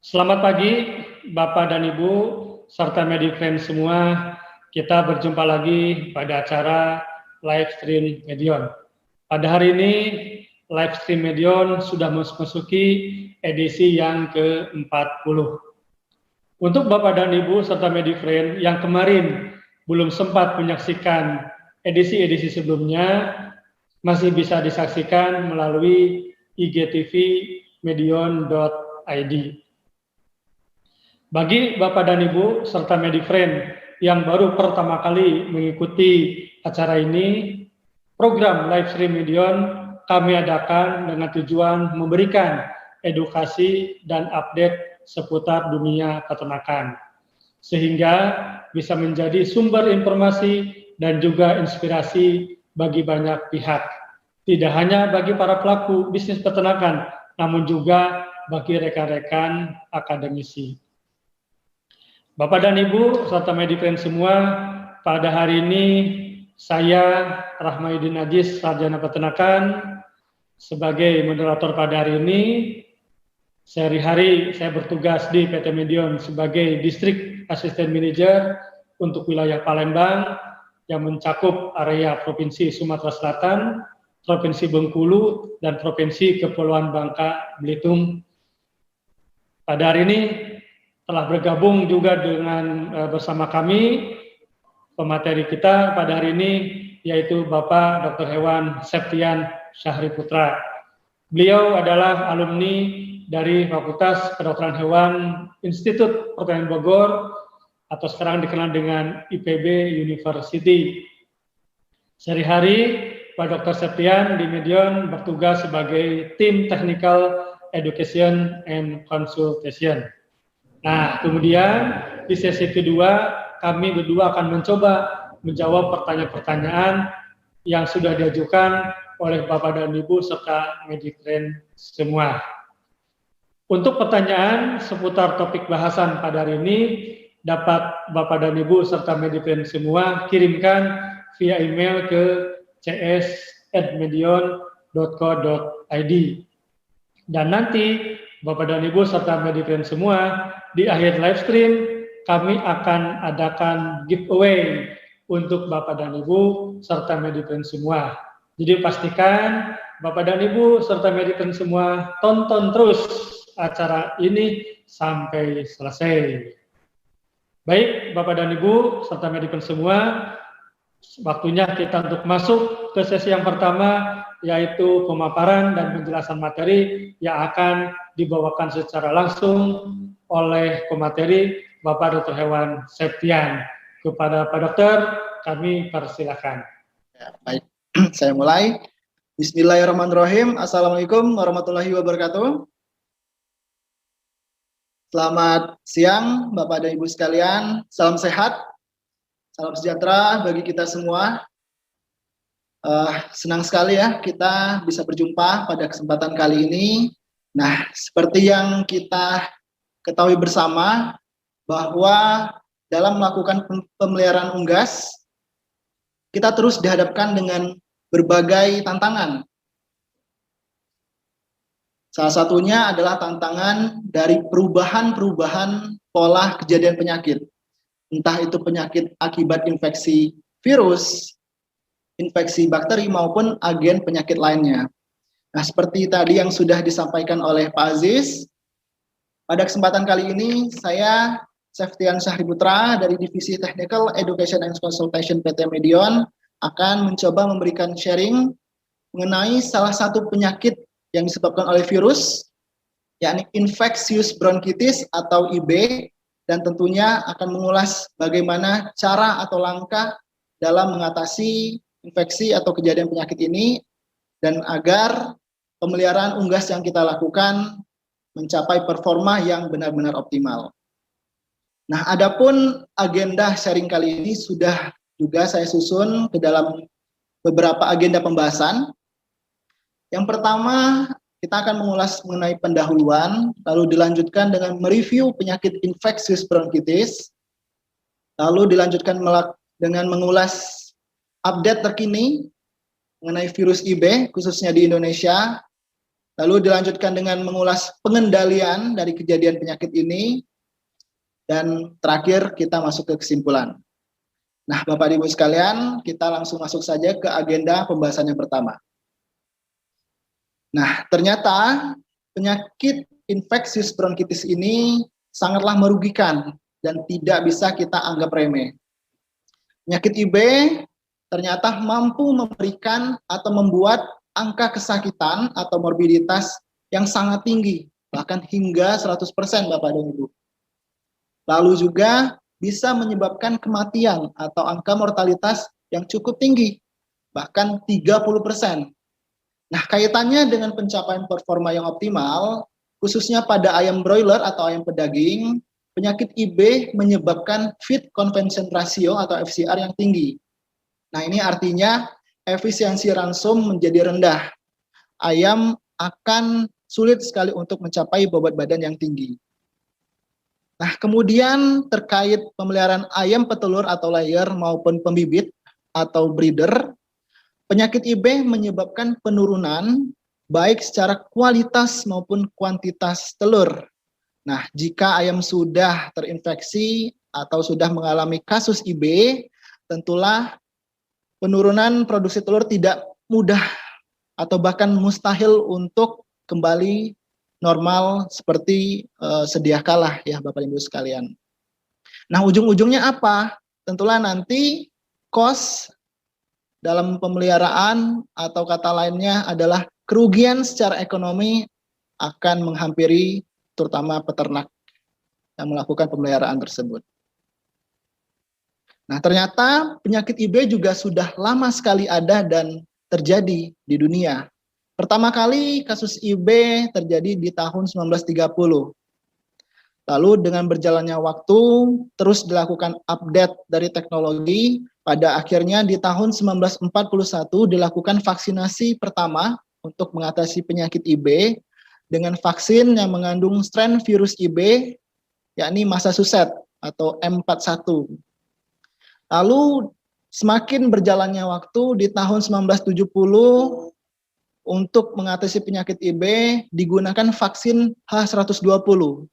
Selamat pagi, Bapak dan Ibu, serta Medifriend semua. Kita berjumpa lagi pada acara live stream Medion. Pada hari ini, live stream Medion sudah memasuki edisi yang ke-40. Untuk Bapak dan Ibu serta Medifriend yang kemarin belum sempat menyaksikan edisi-edisi sebelumnya, masih bisa disaksikan melalui IGTV medion.id. Bagi Bapak dan Ibu serta Medifriend yang baru pertama kali mengikuti acara ini, program live stream Medion kami adakan dengan tujuan memberikan edukasi dan update seputar dunia peternakan, sehingga bisa menjadi sumber informasi dan juga inspirasi bagi banyak pihak. Tidak hanya bagi para pelaku bisnis peternakan, namun juga bagi rekan-rekan akademisi. Bapak dan Ibu serta Medifriend semua, pada hari ini saya Rahmaidin Najis, Sarjana Peternakan, sebagai moderator pada hari ini. Sehari-hari saya bertugas di PT Medion sebagai Distrik Assistant Manager untuk wilayah Palembang yang mencakup area Provinsi Sumatera Selatan, Provinsi Bengkulu, dan Provinsi Kepulauan Bangka Belitung. Pada hari ini telah bergabung juga dengan bersama kami pemateri kita pada hari ini, yaitu Bapak Dr. Hewan Septian Syahriputra. Beliau adalah alumni dari Fakultas Kedokteran Hewan Institut Pertanian Bogor atau sekarang dikenal dengan IPB University. Sehari-hari Pak Dr. Septian di Medion bertugas sebagai tim Technical Education and Consultation. Nah, kemudian di sesi kedua, kami berdua akan mencoba menjawab pertanyaan-pertanyaan yang sudah diajukan oleh Bapak dan Ibu serta Medifriend semua. Untuk pertanyaan seputar topik bahasan pada hari ini, dapat Bapak dan Ibu serta Medifriend semua kirimkan via email ke cs@medion.co.id. Dan nanti Bapak dan Ibu serta Medifriend semua, di akhir live stream kami akan adakan giveaway untuk Bapak dan Ibu serta Medifriend semua. Jadi pastikan Bapak dan Ibu serta Medifriend semua tonton terus acara ini sampai selesai. Baik Bapak dan Ibu serta Medifriend semua, waktunya kita untuk masuk ke sesi yang pertama, yaitu pemaparan dan penjelasan materi yang akan dibawakan secara langsung oleh pemateri Bapak Dr. Hewan Septian. Kepada Pak Dokter, kami persilakan. Ya, baik, saya mulai. Bismillahirrahmanirrahim. Assalamualaikum warahmatullahi wabarakatuh. Selamat siang Bapak dan Ibu sekalian. Salam sehat, salam sejahtera bagi kita semua. Senang sekali ya kita bisa berjumpa pada kesempatan kali ini. Nah, seperti yang kita ketahui bersama bahwa dalam melakukan pemeliharaan unggas, kita terus dihadapkan dengan berbagai tantangan. Salah satunya adalah tantangan dari perubahan-perubahan pola kejadian penyakit. Entah itu penyakit akibat infeksi virus, infeksi bakteri maupun agen penyakit lainnya. Nah, seperti tadi yang sudah disampaikan oleh Pak Aziz, pada kesempatan kali ini saya Septian Syahriputra dari Divisi Technical Education and Consultation PT Medion akan mencoba memberikan sharing mengenai salah satu penyakit yang disebabkan oleh virus, yakni infectious bronchitis atau IB, dan tentunya akan mengulas bagaimana cara atau langkah dalam mengatasi infeksi atau kejadian penyakit ini, dan agar pemeliharaan unggas yang kita lakukan mencapai performa yang benar-benar optimal. Nah, adapun agenda sharing kali ini sudah juga saya susun ke dalam beberapa agenda pembahasan. Yang pertama, kita akan mengulas mengenai pendahuluan, lalu dilanjutkan dengan mereview penyakit infectious bronchitis, lalu dilanjutkan dengan mengulas update terkini mengenai virus IB khususnya di Indonesia, Lalu dilanjutkan dengan mengulas pengendalian dari kejadian penyakit ini, dan terakhir kita masuk ke kesimpulan. Nah, Bapak Ibu sekalian, kita langsung masuk saja ke agenda pembahasan yang pertama. Nah, ternyata penyakit infeksius bronkitis ini sangatlah merugikan dan tidak bisa kita anggap remeh. Penyakit IB ternyata mampu memberikan atau membuat angka kesakitan atau morbiditas yang sangat tinggi, bahkan hingga 100% Bapak dan Ibu. Lalu juga bisa menyebabkan kematian atau angka mortalitas yang cukup tinggi, bahkan 30%. Nah, kaitannya dengan pencapaian performa yang optimal, khususnya pada ayam broiler atau ayam pedaging, penyakit IB menyebabkan feed conversion ratio atau FCR yang tinggi. Nah, ini artinya efisiensi ransum menjadi rendah. Ayam akan sulit sekali untuk mencapai bobot badan yang tinggi. Nah, kemudian terkait pemeliharaan ayam petelur atau layer maupun pembibit atau breeder, penyakit IB menyebabkan penurunan baik secara kualitas maupun kuantitas telur. Nah, jika ayam sudah terinfeksi atau sudah mengalami kasus IB, tentulah penurunan produksi telur tidak mudah atau bahkan mustahil untuk kembali normal seperti sedia kala ya Bapak Ibu sekalian. Nah, ujung-ujungnya apa? Tentulah nanti cost dalam pemeliharaan atau kata lainnya adalah kerugian secara ekonomi akan menghampiri terutama peternak yang melakukan pemeliharaan tersebut. Nah, ternyata penyakit IB juga sudah lama sekali ada dan terjadi di dunia. Pertama kali kasus IB terjadi di tahun 1930. Lalu dengan berjalannya waktu, terus dilakukan update dari teknologi, pada akhirnya di tahun 1941 dilakukan vaksinasi pertama untuk mengatasi penyakit IB dengan vaksin yang mengandung strain virus IB, yakni Massachusetts atau M41. Lalu semakin berjalannya waktu di tahun 1970 untuk mengatasi penyakit IB digunakan vaksin H120,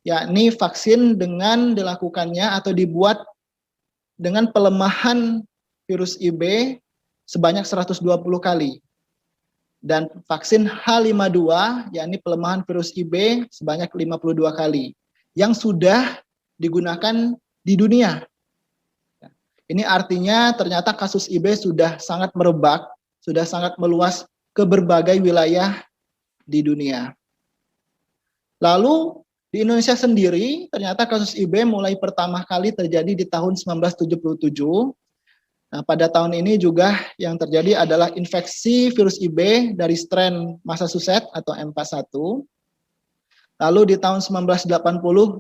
yakni vaksin dengan dilakukannya atau dibuat dengan pelemahan virus IB sebanyak 120 kali. Dan vaksin H52, yakni pelemahan virus IB sebanyak 52 kali, yang sudah digunakan di dunia. Ini artinya ternyata kasus IB sudah sangat merebak, sudah sangat meluas ke berbagai wilayah di dunia. Lalu di Indonesia sendiri ternyata kasus IB mulai pertama kali terjadi di tahun 1977. Nah, pada tahun ini juga yang terjadi adalah infeksi virus IB dari strain Massachusetts atau M41. Lalu di tahun 1980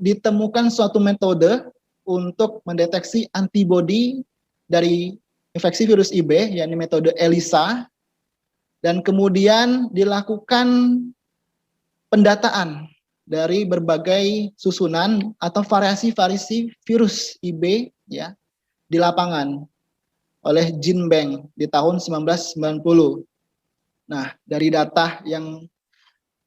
ditemukan suatu metode untuk mendeteksi antibodi dari infeksi virus IB, yakni metode ELISA, dan kemudian dilakukan pendataan dari berbagai susunan atau variasi-variasi virus IB ya di lapangan oleh GenBank di tahun 1990. Nah, dari data yang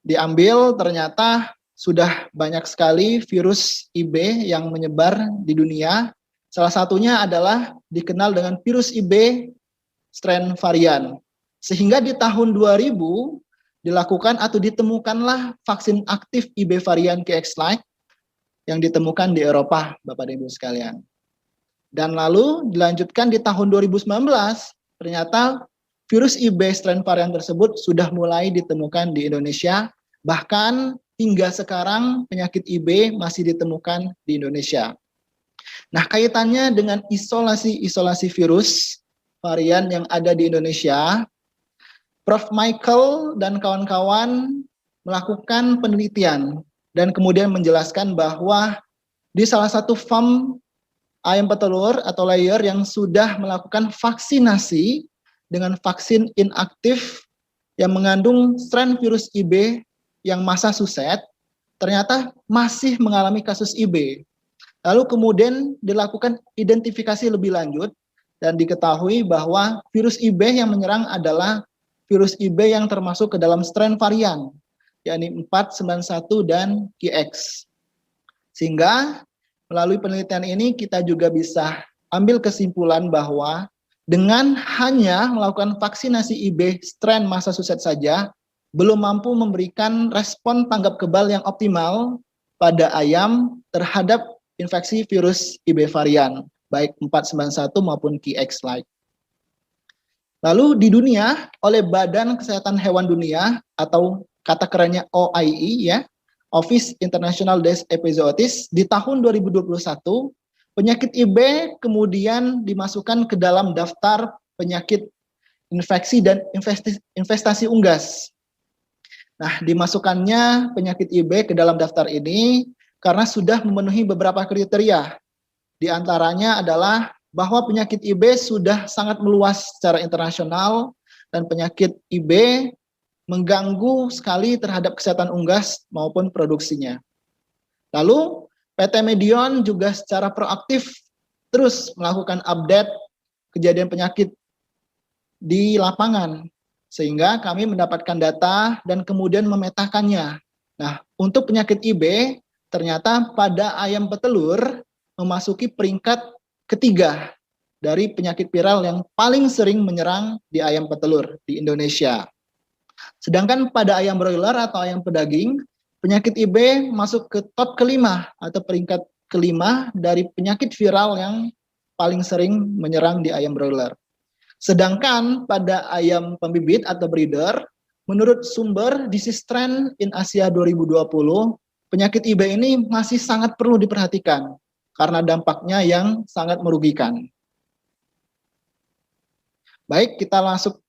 diambil ternyata sudah banyak sekali virus IB yang menyebar di dunia. Salah satunya adalah dikenal dengan virus IB strain varian. Sehingga di tahun 2000 dilakukan atau ditemukanlah vaksin aktif IB varian KX-like yang ditemukan di Eropa, Bapak dan Ibu sekalian. Dan lalu dilanjutkan di tahun 2019, ternyata virus IB strain varian tersebut sudah mulai ditemukan di Indonesia, bahkan hingga sekarang penyakit IB masih ditemukan di Indonesia. Nah, kaitannya dengan isolasi virus varian yang ada di Indonesia, Prof. Michael dan kawan-kawan melakukan penelitian dan kemudian menjelaskan bahwa di salah satu farm ayam petelur atau layer yang sudah melakukan vaksinasi dengan vaksin inaktif yang mengandung strain virus IB yang Massachusetts, ternyata masih mengalami kasus IB. Lalu kemudian dilakukan identifikasi lebih lanjut dan diketahui bahwa virus IB yang menyerang adalah virus IB yang termasuk ke dalam strain varian, yakni 491 dan QX. Sehingga melalui penelitian ini kita juga bisa ambil kesimpulan bahwa dengan hanya melakukan vaksinasi IB strain Massachusetts saja, belum mampu memberikan respon tanggap kebal yang optimal pada ayam terhadap infeksi virus IB varian, baik 491 maupun QX-like. Lalu di dunia, oleh Badan Kesehatan Hewan Dunia, atau kata kerennya OIE, ya, Office International des Epizootis, di tahun 2021, penyakit IB kemudian dimasukkan ke dalam daftar penyakit infeksi dan investasi unggas. Nah, dimasukkannya penyakit IB ke dalam daftar ini karena sudah memenuhi beberapa kriteria. Di antaranya adalah bahwa penyakit IB sudah sangat meluas secara internasional dan penyakit IB mengganggu sekali terhadap kesehatan unggas maupun produksinya. Lalu PT Medion juga secara proaktif terus melakukan update kejadian penyakit di lapangan, sehingga kami mendapatkan data dan kemudian memetakannya. Nah, untuk penyakit IB, ternyata pada ayam petelur memasuki peringkat ketiga dari penyakit viral yang paling sering menyerang di ayam petelur di Indonesia. Sedangkan pada ayam broiler atau ayam pedaging, penyakit IB masuk ke top kelima atau peringkat kelima dari penyakit viral yang paling sering menyerang di ayam broiler. Sedangkan pada ayam pembibit atau breeder, menurut sumber Disease Trend in Asia 2020, penyakit IB ini masih sangat perlu diperhatikan karena dampaknya yang sangat merugikan. Baik, kita masuk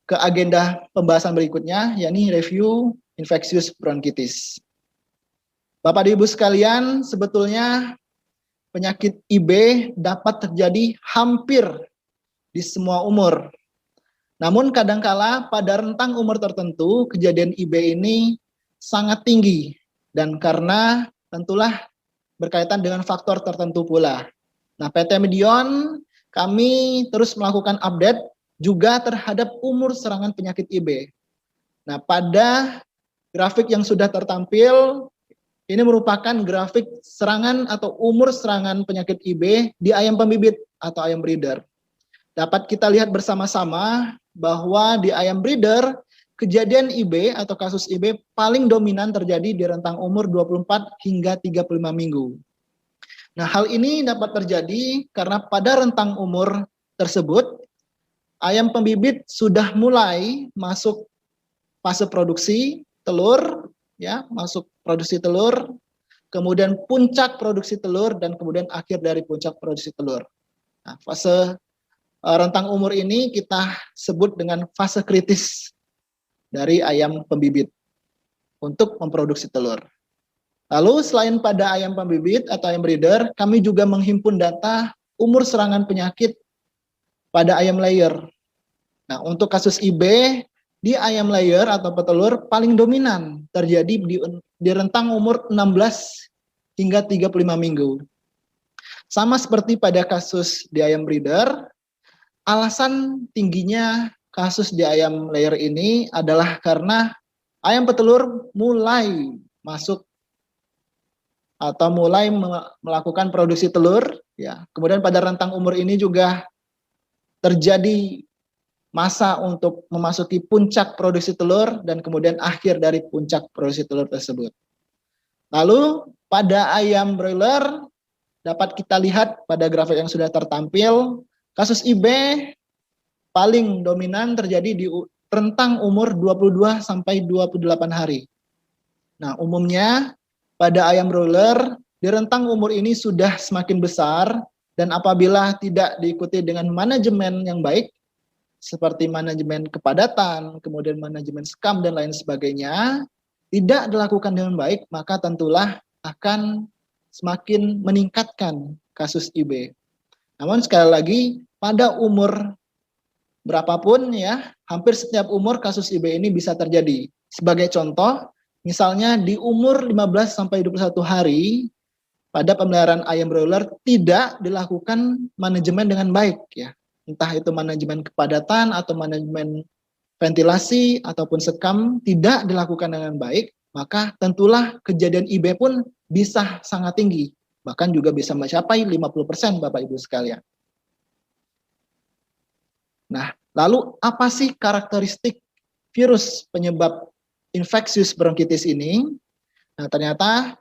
ke agenda pembahasan berikutnya, yakni review infectious bronchitis. Bapak dan Ibu sekalian, sebetulnya penyakit IB dapat terjadi hampir di semua umur. Namun kadangkala pada rentang umur tertentu, kejadian IB ini sangat tinggi. Dan karena tentulah berkaitan dengan faktor tertentu pula. Nah, PT Medion, kami terus melakukan update juga terhadap umur serangan penyakit IB. Nah, pada grafik yang sudah tertampil, ini merupakan grafik serangan atau umur serangan penyakit IB di ayam pembibit atau ayam breeder. Dapat kita lihat bersama-sama bahwa di ayam breeder, kejadian IB atau kasus IB paling dominan terjadi di rentang umur 24 hingga 35 minggu. Nah, hal ini dapat terjadi karena pada rentang umur tersebut, ayam pembibit sudah mulai masuk fase produksi telur, ya, masuk produksi telur, kemudian puncak produksi telur, dan kemudian akhir dari puncak produksi telur. Nah, fase rentang umur ini kita sebut dengan fase kritis dari ayam pembibit untuk memproduksi telur. Lalu selain pada ayam pembibit atau ayam breeder, kami juga menghimpun data umur serangan penyakit pada ayam layer. Nah, untuk kasus IB di ayam layer atau petelur paling dominan terjadi di rentang umur 16 hingga 35 minggu. Sama seperti pada kasus di ayam breeder, alasan tingginya kasus di ayam layer ini adalah karena ayam petelur mulai masuk atau mulai melakukan produksi telur, ya. Kemudian pada rentang umur ini juga terjadi masa untuk memasuki puncak produksi telur dan kemudian akhir dari puncak produksi telur tersebut. Lalu pada ayam broiler dapat kita lihat pada grafik yang sudah tertampil, kasus IB paling dominan terjadi di rentang umur 22 sampai 28 hari. Nah, umumnya pada ayam broiler di rentang umur ini sudah semakin besar, dan apabila tidak diikuti dengan manajemen yang baik, seperti manajemen kepadatan, kemudian manajemen skam dan lain sebagainya, tidak dilakukan dengan baik, maka tentulah akan semakin meningkatkan kasus IB. Namun sekali lagi, pada umur berapapun, ya, hampir setiap umur kasus IB ini bisa terjadi. Sebagai contoh, misalnya di umur 15 sampai 21 hari pada pemeliharaan ayam broiler tidak dilakukan manajemen dengan baik, ya. Entah itu manajemen kepadatan atau manajemen ventilasi ataupun sekam tidak dilakukan dengan baik, maka tentulah kejadian IB pun bisa sangat tinggi, bahkan juga bisa mencapai 50% Bapak Ibu sekalian. Nah, lalu apa sih karakteristik virus penyebab infeksius bronkitis ini? Nah, ternyata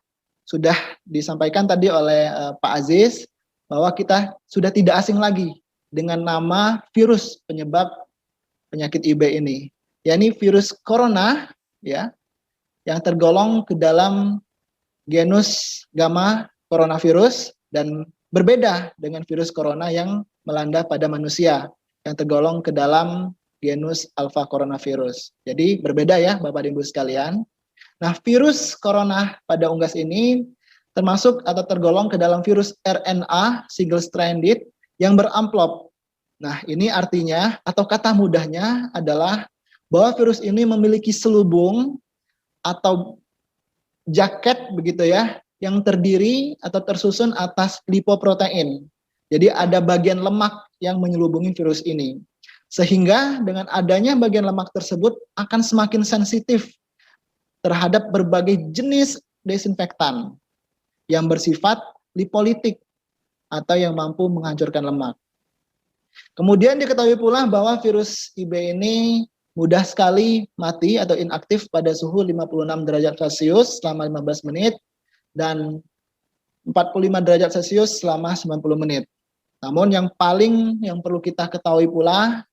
sudah disampaikan tadi oleh Pak Aziz bahwa kita sudah tidak asing lagi dengan nama virus penyebab penyakit IB ini, yakni virus corona, ya, yang tergolong ke dalam genus gamma coronavirus dan berbeda dengan virus corona yang melanda pada manusia yang tergolong ke dalam genus alpha coronavirus. Jadi berbeda ya Bapak dan Ibu sekalian. Nah, virus corona pada unggas ini termasuk atau tergolong ke dalam virus RNA single stranded yang beramplop. Nah, ini artinya atau kata mudahnya adalah bahwa virus ini memiliki selubung atau jaket begitu ya, yang terdiri atau tersusun atas lipoprotein. Jadi ada bagian lemak yang menyelubungi virus ini. Sehingga dengan adanya bagian lemak tersebut akan semakin sensitif terhadap berbagai jenis desinfektan yang bersifat lipolitik atau yang mampu menghancurkan lemak. Kemudian diketahui pula bahwa virus IB ini mudah sekali mati atau inaktif pada suhu 56 derajat Celcius selama 15 menit dan 45 derajat Celcius selama 90 menit. Namun yang perlu kita ketahui pula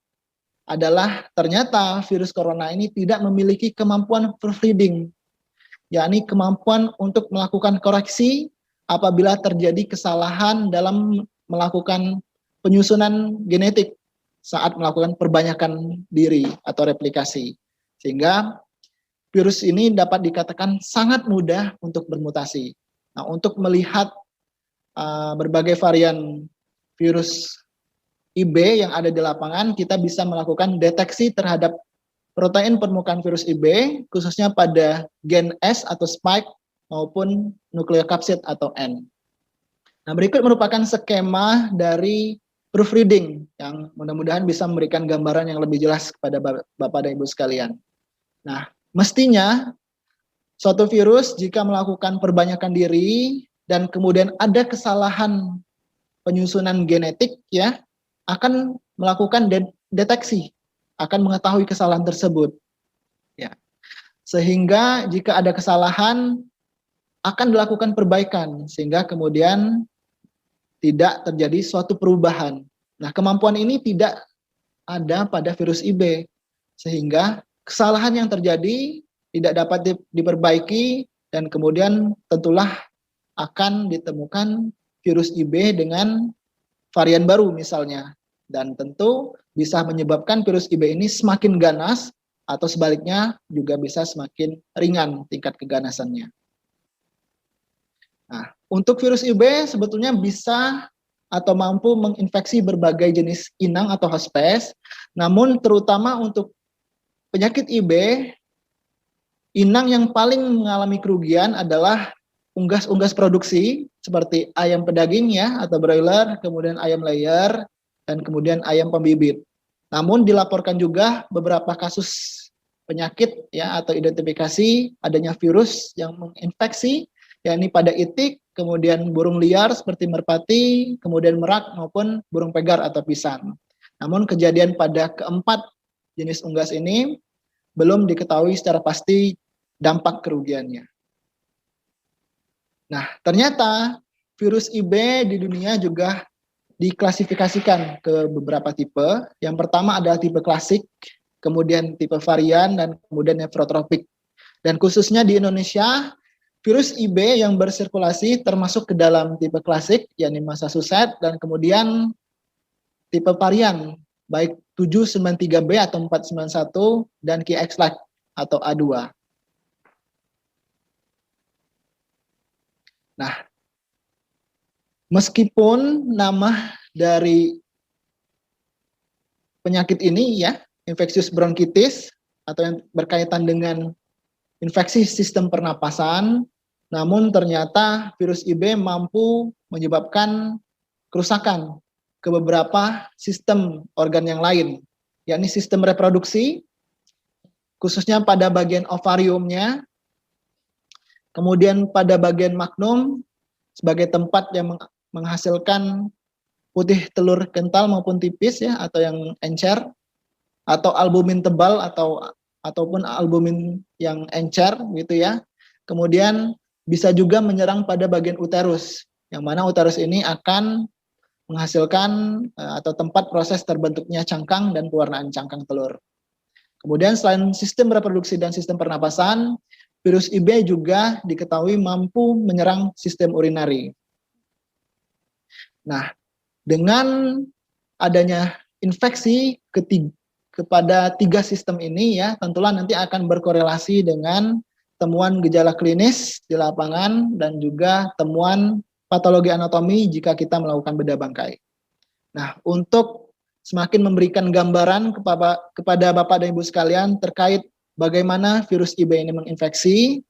adalah ternyata virus corona ini tidak memiliki kemampuan proofreading, yakni kemampuan untuk melakukan koreksi apabila terjadi kesalahan dalam melakukan penyusunan genetik saat melakukan perbanyakan diri atau replikasi. Sehingga virus ini dapat dikatakan sangat mudah untuk bermutasi. Nah, untuk melihat berbagai varian virus IB yang ada di lapangan, kita bisa melakukan deteksi terhadap protein permukaan virus IB, khususnya pada gen S atau spike maupun nukleokapsid atau N. Nah, berikut merupakan skema dari proofreading yang mudah-mudahan bisa memberikan gambaran yang lebih jelas kepada Bapak dan Ibu sekalian. Nah, mestinya suatu virus jika melakukan perbanyakan diri dan kemudian ada kesalahan penyusunan genetik ya, akan melakukan deteksi, akan mengetahui kesalahan tersebut. Ya. Sehingga jika ada kesalahan akan dilakukan perbaikan sehingga kemudian tidak terjadi suatu perubahan. Nah, kemampuan ini tidak ada pada virus IB sehingga kesalahan yang terjadi tidak dapat diperbaiki dan kemudian tentulah akan ditemukan virus IB dengan varian baru misalnya. Dan tentu bisa menyebabkan virus IB ini semakin ganas atau sebaliknya juga bisa semakin ringan tingkat keganasannya. Nah, untuk virus IB sebetulnya bisa atau mampu menginfeksi berbagai jenis inang atau hospes, namun terutama untuk penyakit IB, inang yang paling mengalami kerugian adalah unggas-unggas produksi seperti ayam pedaging ya atau broiler, kemudian ayam layer, dan kemudian ayam pembibit. Namun dilaporkan juga beberapa kasus penyakit ya atau identifikasi adanya virus yang menginfeksi, yakni pada itik, kemudian burung liar seperti merpati, kemudian merak maupun burung pegar atau pisang. Namun kejadian pada keempat jenis unggas ini belum diketahui secara pasti dampak kerugiannya. Nah, ternyata virus IB di dunia juga diklasifikasikan ke beberapa tipe. Yang pertama adalah tipe klasik, kemudian tipe varian, dan kemudian nefrotropik. Dan khususnya di Indonesia, virus IB yang bersirkulasi termasuk ke dalam tipe klasik, yakni Massachusetts, dan kemudian tipe varian, baik 793B atau 491, dan KXLAC atau A2. Nah, meskipun nama dari penyakit ini ya, infeksius bronkitis atau yang berkaitan dengan infeksi sistem pernapasan, namun ternyata virus IB mampu menyebabkan kerusakan ke beberapa sistem organ yang lain, yakni sistem reproduksi, khususnya pada bagian ovariumnya, kemudian pada bagian magnum sebagai tempat yang menghasilkan putih telur kental maupun tipis ya, atau yang encer, atau albumin tebal ataupun albumin yang encer gitu ya. Kemudian bisa juga menyerang pada bagian uterus, yang mana uterus ini akan menghasilkan atau tempat proses terbentuknya cangkang dan pewarnaan cangkang telur. Kemudian selain sistem reproduksi dan sistem pernapasan, virus IB juga diketahui mampu menyerang sistem urinari. Nah, dengan adanya infeksi kepada 3 sistem ini ya, tentulah nanti akan berkorelasi dengan temuan gejala klinis di lapangan dan juga temuan patologi anatomi jika kita melakukan bedah bangkai. Nah, untuk semakin memberikan gambaran kepada Bapak dan Ibu sekalian terkait bagaimana virus IB ini menginfeksi,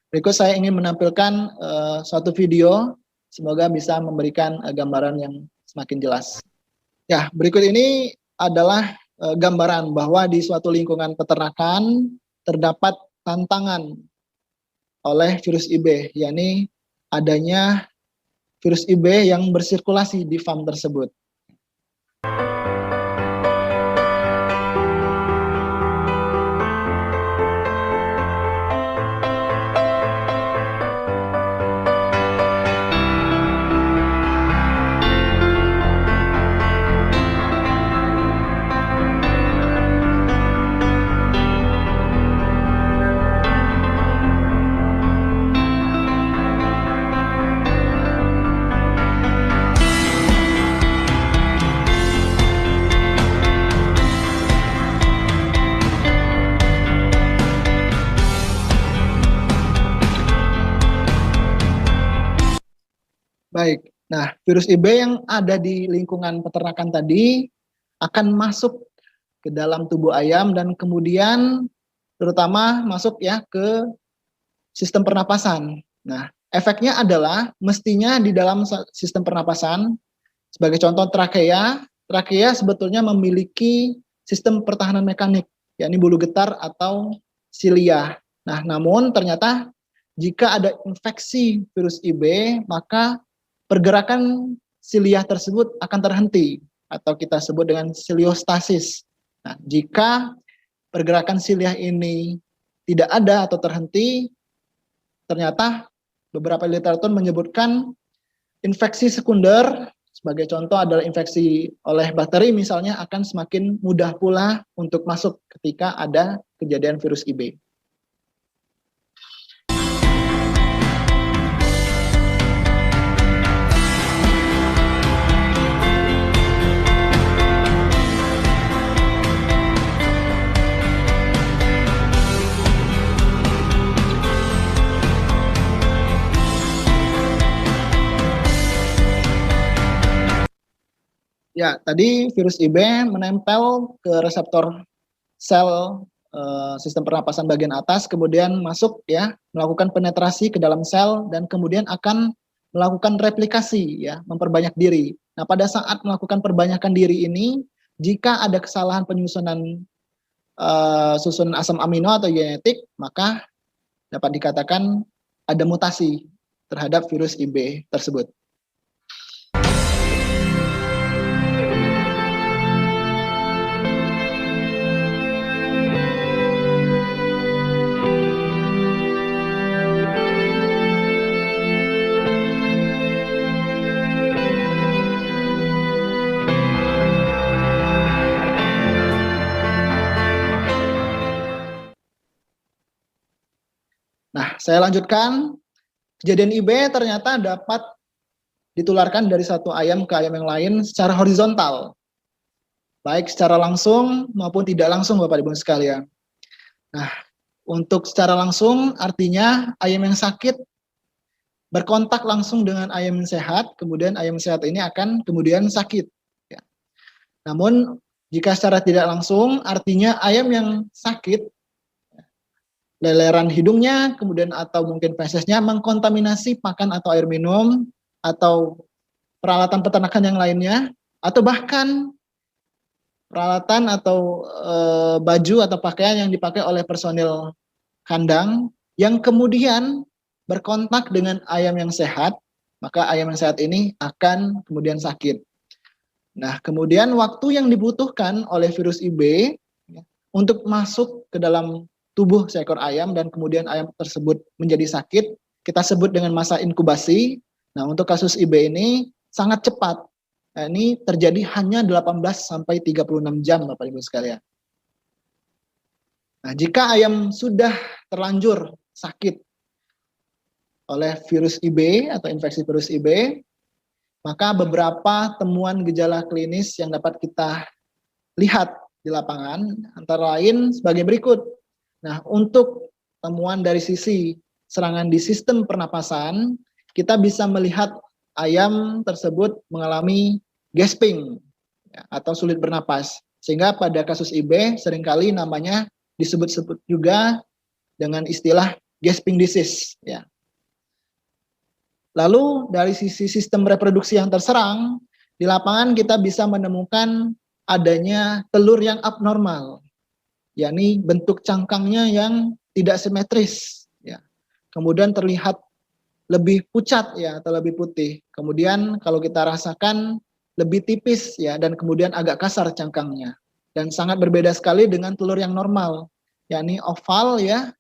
berikut saya ingin menampilkan suatu video, semoga bisa memberikan gambaran yang semakin jelas. Ya, berikut ini adalah gambaran bahwa di suatu lingkungan peternakan terdapat tantangan oleh virus IB, yakni adanya virus IB yang bersirkulasi di farm tersebut. Baik, nah virus IB yang ada di lingkungan peternakan tadi akan masuk ke dalam tubuh ayam dan kemudian terutama masuk ya ke sistem pernapasan. Nah, efeknya adalah mestinya di dalam sistem pernapasan, sebagai contoh trakea sebetulnya memiliki sistem pertahanan mekanik, yakni bulu getar atau silia. Nah, namun ternyata jika ada infeksi virus IB, maka pergerakan silia tersebut akan terhenti atau kita sebut dengan siliostasis. Nah, jika pergerakan silia ini tidak ada atau terhenti, ternyata beberapa literatur menyebutkan infeksi sekunder, sebagai contoh adalah infeksi oleh bakteri misalnya, akan semakin mudah pula untuk masuk ketika ada kejadian virus IB. Ya, tadi virus IB menempel ke reseptor sel sistem pernapasan bagian atas, kemudian masuk ya, melakukan penetrasi ke dalam sel dan kemudian akan melakukan replikasi ya, memperbanyak diri. Nah, pada saat melakukan perbanyakan diri ini, jika ada kesalahan penyusunan susunan asam amino atau genetik, maka dapat dikatakan ada mutasi terhadap virus IB tersebut. Nah, saya lanjutkan. Kejadian IB ternyata dapat ditularkan dari satu ayam ke ayam yang lain secara horizontal, baik secara langsung maupun tidak langsung, Bapak Ibu sekalian. Nah, untuk secara langsung artinya ayam yang sakit berkontak langsung dengan ayam yang sehat, kemudian ayam sehat ini akan kemudian sakit. Ya. Namun jika secara tidak langsung artinya ayam yang sakit, leleran hidungnya, kemudian atau mungkin fesesnya mengkontaminasi pakan atau air minum, atau peralatan peternakan yang lainnya, atau bahkan peralatan atau baju atau pakaian yang dipakai oleh personil kandang yang kemudian berkontak dengan ayam yang sehat, maka ayam yang sehat ini akan kemudian sakit. Nah, kemudian waktu yang dibutuhkan oleh virus IB untuk masuk ke dalam tubuh seekor ayam dan kemudian ayam tersebut menjadi sakit, kita sebut dengan masa inkubasi. Nah, untuk kasus IB ini sangat cepat. Nah, ini terjadi hanya 18 sampai 36 jam, Bapak Ibu sekalian. Nah, jika ayam sudah terlanjur sakit oleh virus IB atau infeksi virus IB, maka beberapa temuan gejala klinis yang dapat kita lihat di lapangan antara lain sebagai berikut. Nah, untuk temuan dari sisi serangan di sistem pernapasan, kita bisa melihat ayam tersebut mengalami gasping ya, atau sulit bernapas. Sehingga pada kasus IB seringkali namanya disebut-sebut juga dengan istilah gasping disease ya. Lalu dari sisi sistem reproduksi yang terserang, di lapangan kita bisa menemukan adanya telur yang abnormal, yakni bentuk cangkangnya yang tidak simetris ya. Kemudian terlihat lebih pucat ya atau lebih putih. Kemudian kalau kita rasakan lebih tipis ya dan kemudian agak kasar cangkangnya. Dan sangat berbeda sekali dengan telur yang normal, yakni oval ya,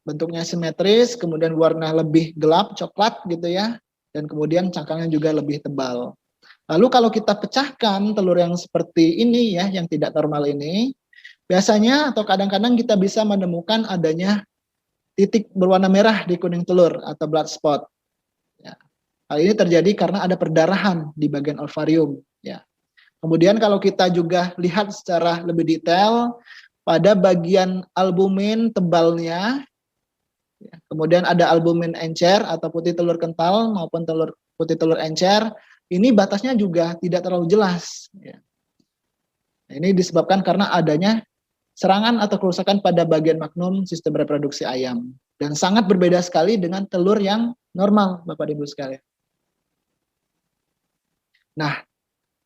bentuknya simetris, kemudian warna lebih gelap coklat gitu ya, dan kemudian cangkangnya juga lebih tebal. Lalu kalau kita pecahkan telur yang seperti ini ya, yang tidak normal ini, biasanya atau kadang-kadang kita bisa menemukan adanya titik berwarna merah di kuning telur atau blood spot. Ya. Hal ini terjadi karena ada perdarahan di bagian ovarium. Ya. Kemudian kalau kita juga lihat secara lebih detail, pada bagian albumin tebalnya, ya, kemudian ada albumin encer atau putih telur kental maupun putih telur encer, ini batasnya juga tidak terlalu jelas. Ya. Nah, ini disebabkan karena adanya serangan atau kerusakan pada bagian magnum sistem reproduksi ayam. Dan sangat berbeda sekali dengan telur yang normal, Bapak Ibu sekalian. Nah,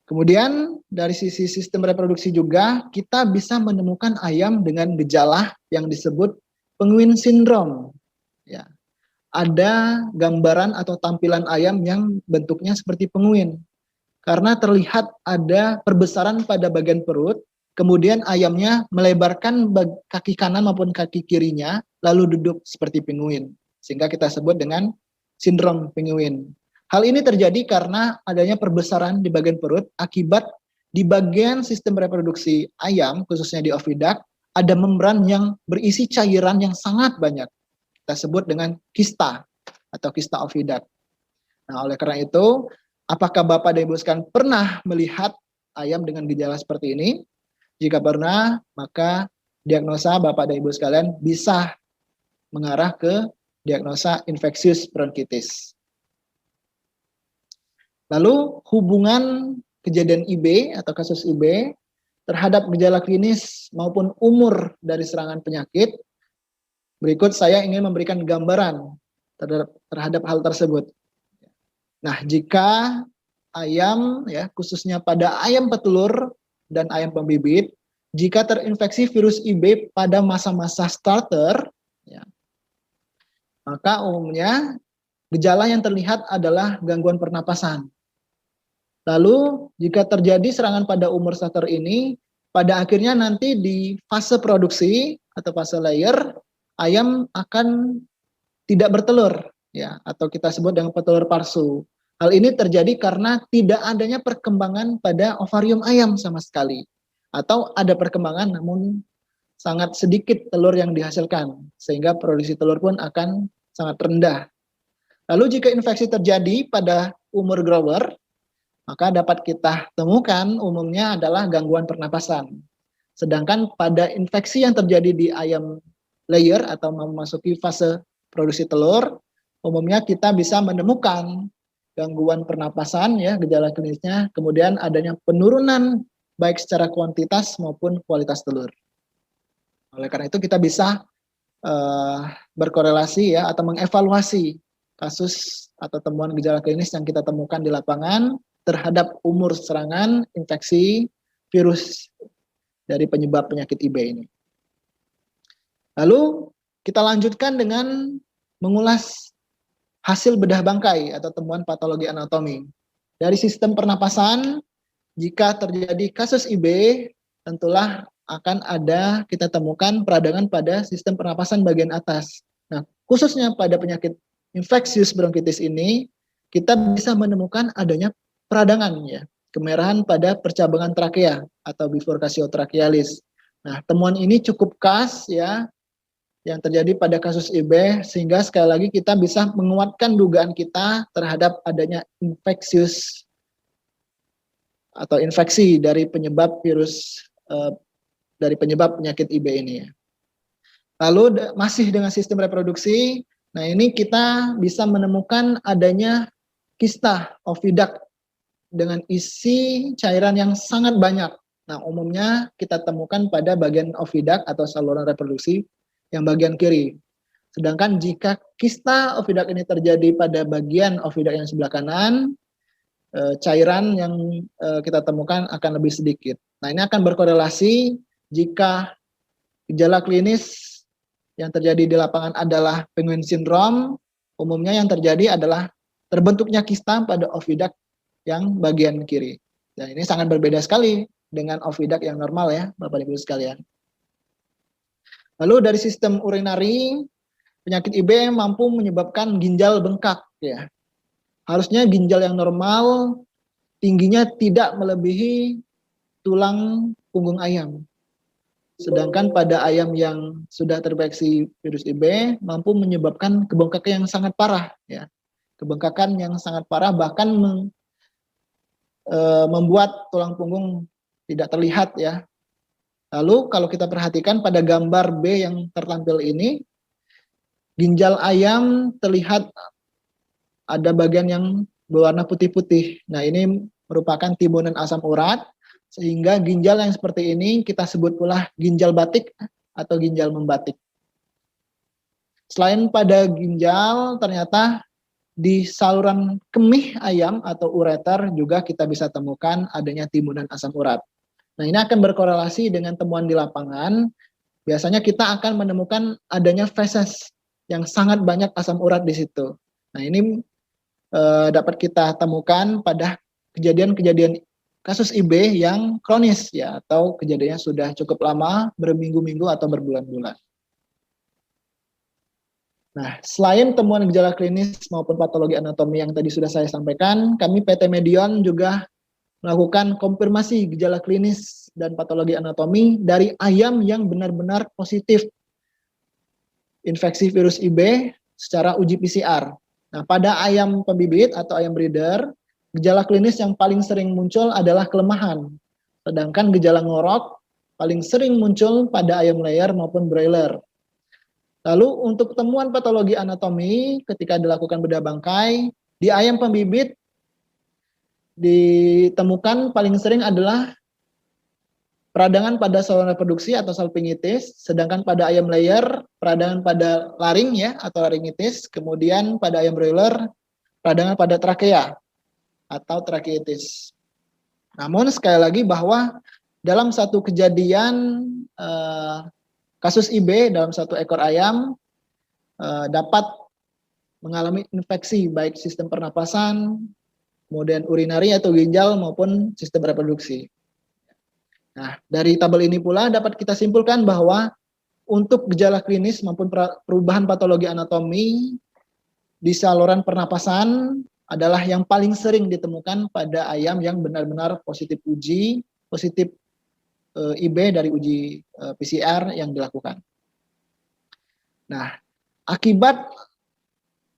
kemudian dari sisi sistem reproduksi juga, kita bisa menemukan ayam dengan gejala yang disebut penguin syndrome. Ya. Ada gambaran atau tampilan ayam yang bentuknya seperti penguin. Karena terlihat ada perbesaran pada bagian perut, kemudian ayamnya melebarkan kaki kanan maupun kaki kirinya, lalu duduk seperti penguin. Sehingga kita sebut dengan sindrom penguin. Hal ini terjadi karena adanya perbesaran di bagian perut akibat di bagian sistem reproduksi ayam, khususnya di oviduct, ada membran yang berisi cairan yang sangat banyak. Kita sebut dengan kista atau kista oviduct. Nah, oleh karena itu, apakah Bapak dan Ibu sekalian pernah melihat ayam dengan gejala seperti ini? Jika pernah, maka diagnosa Bapak dan Ibu sekalian bisa mengarah ke diagnosa infeksius bronkitis. Lalu hubungan kejadian IB atau kasus IB terhadap gejala klinis maupun umur dari serangan penyakit. Berikut saya ingin memberikan gambaran terhadap hal tersebut. Nah, jika ayam ya khususnya pada ayam petelur dan ayam pembibit, jika terinfeksi virus IB pada masa-masa starter, ya, maka umumnya gejala yang terlihat adalah gangguan pernapasan. Lalu jika terjadi serangan pada umur starter ini, pada akhirnya nanti di fase produksi atau fase layer, ayam akan tidak bertelur, ya, atau kita sebut dengan petelur palsu. Hal ini terjadi karena tidak adanya perkembangan pada ovarium ayam sama sekali. Atau ada perkembangan namun sangat sedikit telur yang dihasilkan, sehingga produksi telur pun akan sangat rendah. Lalu jika infeksi terjadi pada umur grower, maka dapat kita temukan umumnya adalah gangguan pernapasan. Sedangkan pada infeksi yang terjadi di ayam layer atau memasuki fase produksi telur, umumnya kita bisa menemukan gangguan pernapasan, ya, gejala klinisnya, kemudian adanya penurunan baik secara kuantitas maupun kualitas telur. Oleh karena itu kita bisa berkorelasi ya atau mengevaluasi kasus atau temuan gejala klinis yang kita temukan di lapangan terhadap umur serangan infeksi, virus dari penyebab penyakit IB ini. Lalu kita lanjutkan dengan mengulas hasil bedah bangkai atau temuan patologi anatomi. Dari sistem pernapasan, jika terjadi kasus IB, tentulah akan ada kita temukan peradangan pada sistem pernapasan bagian atas. Nah, khususnya pada penyakit infeksius bronkitis ini, kita bisa menemukan adanya peradangan ya, kemerahan pada percabangan trakea atau bifurcatio trachealis. Nah, temuan ini cukup khas ya yang terjadi pada kasus IB, sehingga sekali lagi kita bisa menguatkan dugaan kita terhadap adanya infeksius atau infeksi dari penyebab virus dari penyebab penyakit IB ini ya. Lalu masih dengan sistem reproduksi, nah ini kita bisa menemukan adanya kista oviduct dengan isi cairan yang sangat banyak. Nah, umumnya kita temukan pada bagian oviduct atau saluran reproduksi yang bagian kiri. Sedangkan jika kista oviduct ini terjadi pada bagian oviduct yang sebelah kanan, cairan yang kita temukan akan lebih sedikit. Nah, ini akan berkorelasi jika gejala klinis yang terjadi di lapangan adalah penguin syndrome, umumnya yang terjadi adalah terbentuknya kista pada oviduct yang bagian kiri. Dan ini sangat berbeda sekali dengan oviduct yang normal ya, Bapak Ibu sekalian. Lalu dari sistem urinari, penyakit IB mampu menyebabkan ginjal bengkak ya. Harusnya ginjal yang normal tingginya tidak melebihi tulang punggung ayam. Sedangkan pada ayam yang sudah terinfeksi virus IB mampu menyebabkan kebengkakan yang sangat parah ya. Kebengkakan yang sangat parah bahkan membuat tulang punggung tidak terlihat ya. Lalu kalau kita perhatikan pada gambar B yang tertampil ini, ginjal ayam terlihat ada bagian yang berwarna putih-putih. Nah, ini merupakan timbunan asam urat, sehingga ginjal yang seperti ini kita sebut pula ginjal batik atau ginjal membatik. Selain pada ginjal, ternyata di saluran kemih ayam atau ureter juga kita bisa temukan adanya timbunan asam urat. Nah, ini akan berkorelasi dengan temuan di lapangan. Biasanya kita akan menemukan adanya feses yang sangat banyak asam urat di situ. Nah, ini dapat kita temukan pada kejadian-kejadian kasus IB yang kronis ya, atau kejadiannya sudah cukup lama, berminggu-minggu atau berbulan-bulan. Nah, selain temuan gejala klinis maupun patologi anatomi yang tadi sudah saya sampaikan, kami PT Medion juga melakukan konfirmasi gejala klinis dan patologi anatomi dari ayam yang benar-benar positif infeksi virus IB secara uji PCR. Nah, pada ayam pembibit atau ayam breeder, gejala klinis yang paling sering muncul adalah kelemahan. Sedangkan gejala ngorok paling sering muncul pada ayam layer maupun broiler. Lalu untuk temuan patologi anatomi ketika dilakukan bedah bangkai, di ayam pembibit ditemukan paling sering adalah peradangan pada saluran reproduksi atau salpingitis, sedangkan pada ayam layer peradangan pada laring ya atau laringitis, kemudian pada ayam broiler peradangan pada trakea atau trakitis. Namun sekali lagi bahwa dalam satu kejadian kasus IB dalam satu ekor ayam dapat mengalami infeksi baik sistem pernapasan, kemudian urinari atau ginjal maupun sistem reproduksi. Nah, dari tabel ini pula dapat kita simpulkan bahwa untuk gejala klinis maupun perubahan patologi anatomi di saluran pernapasan adalah yang paling sering ditemukan pada ayam yang benar-benar positif IB dari uji PCR yang dilakukan. Nah, akibat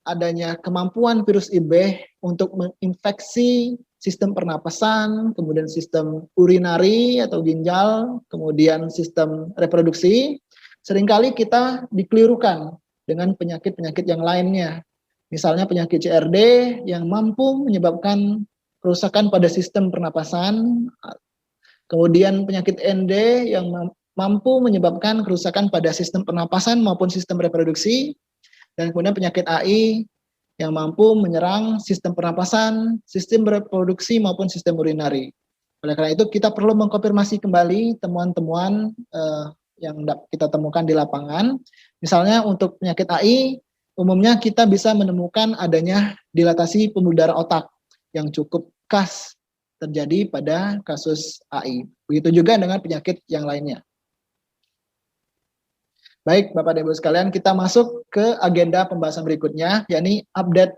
adanya kemampuan virus IB untuk menginfeksi sistem pernapasan, kemudian sistem urinari atau ginjal, kemudian sistem reproduksi, seringkali kita dikelirukan dengan penyakit-penyakit yang lainnya. Misalnya penyakit CRD yang mampu menyebabkan kerusakan pada sistem pernapasan, kemudian penyakit ND yang mampu menyebabkan kerusakan pada sistem pernapasan maupun sistem reproduksi, dan kemudian penyakit AI yang mampu menyerang sistem pernapasan, sistem reproduksi maupun sistem urinari. Oleh karena itu kita perlu mengkonfirmasi kembali temuan-temuan yang kita temukan di lapangan. Misalnya untuk penyakit AI, umumnya kita bisa menemukan adanya dilatasi pembuluh darah otak yang cukup khas terjadi pada kasus AI. Begitu juga dengan penyakit yang lainnya. Baik, Bapak dan Ibu sekalian, kita masuk ke agenda pembahasan berikutnya, yakni update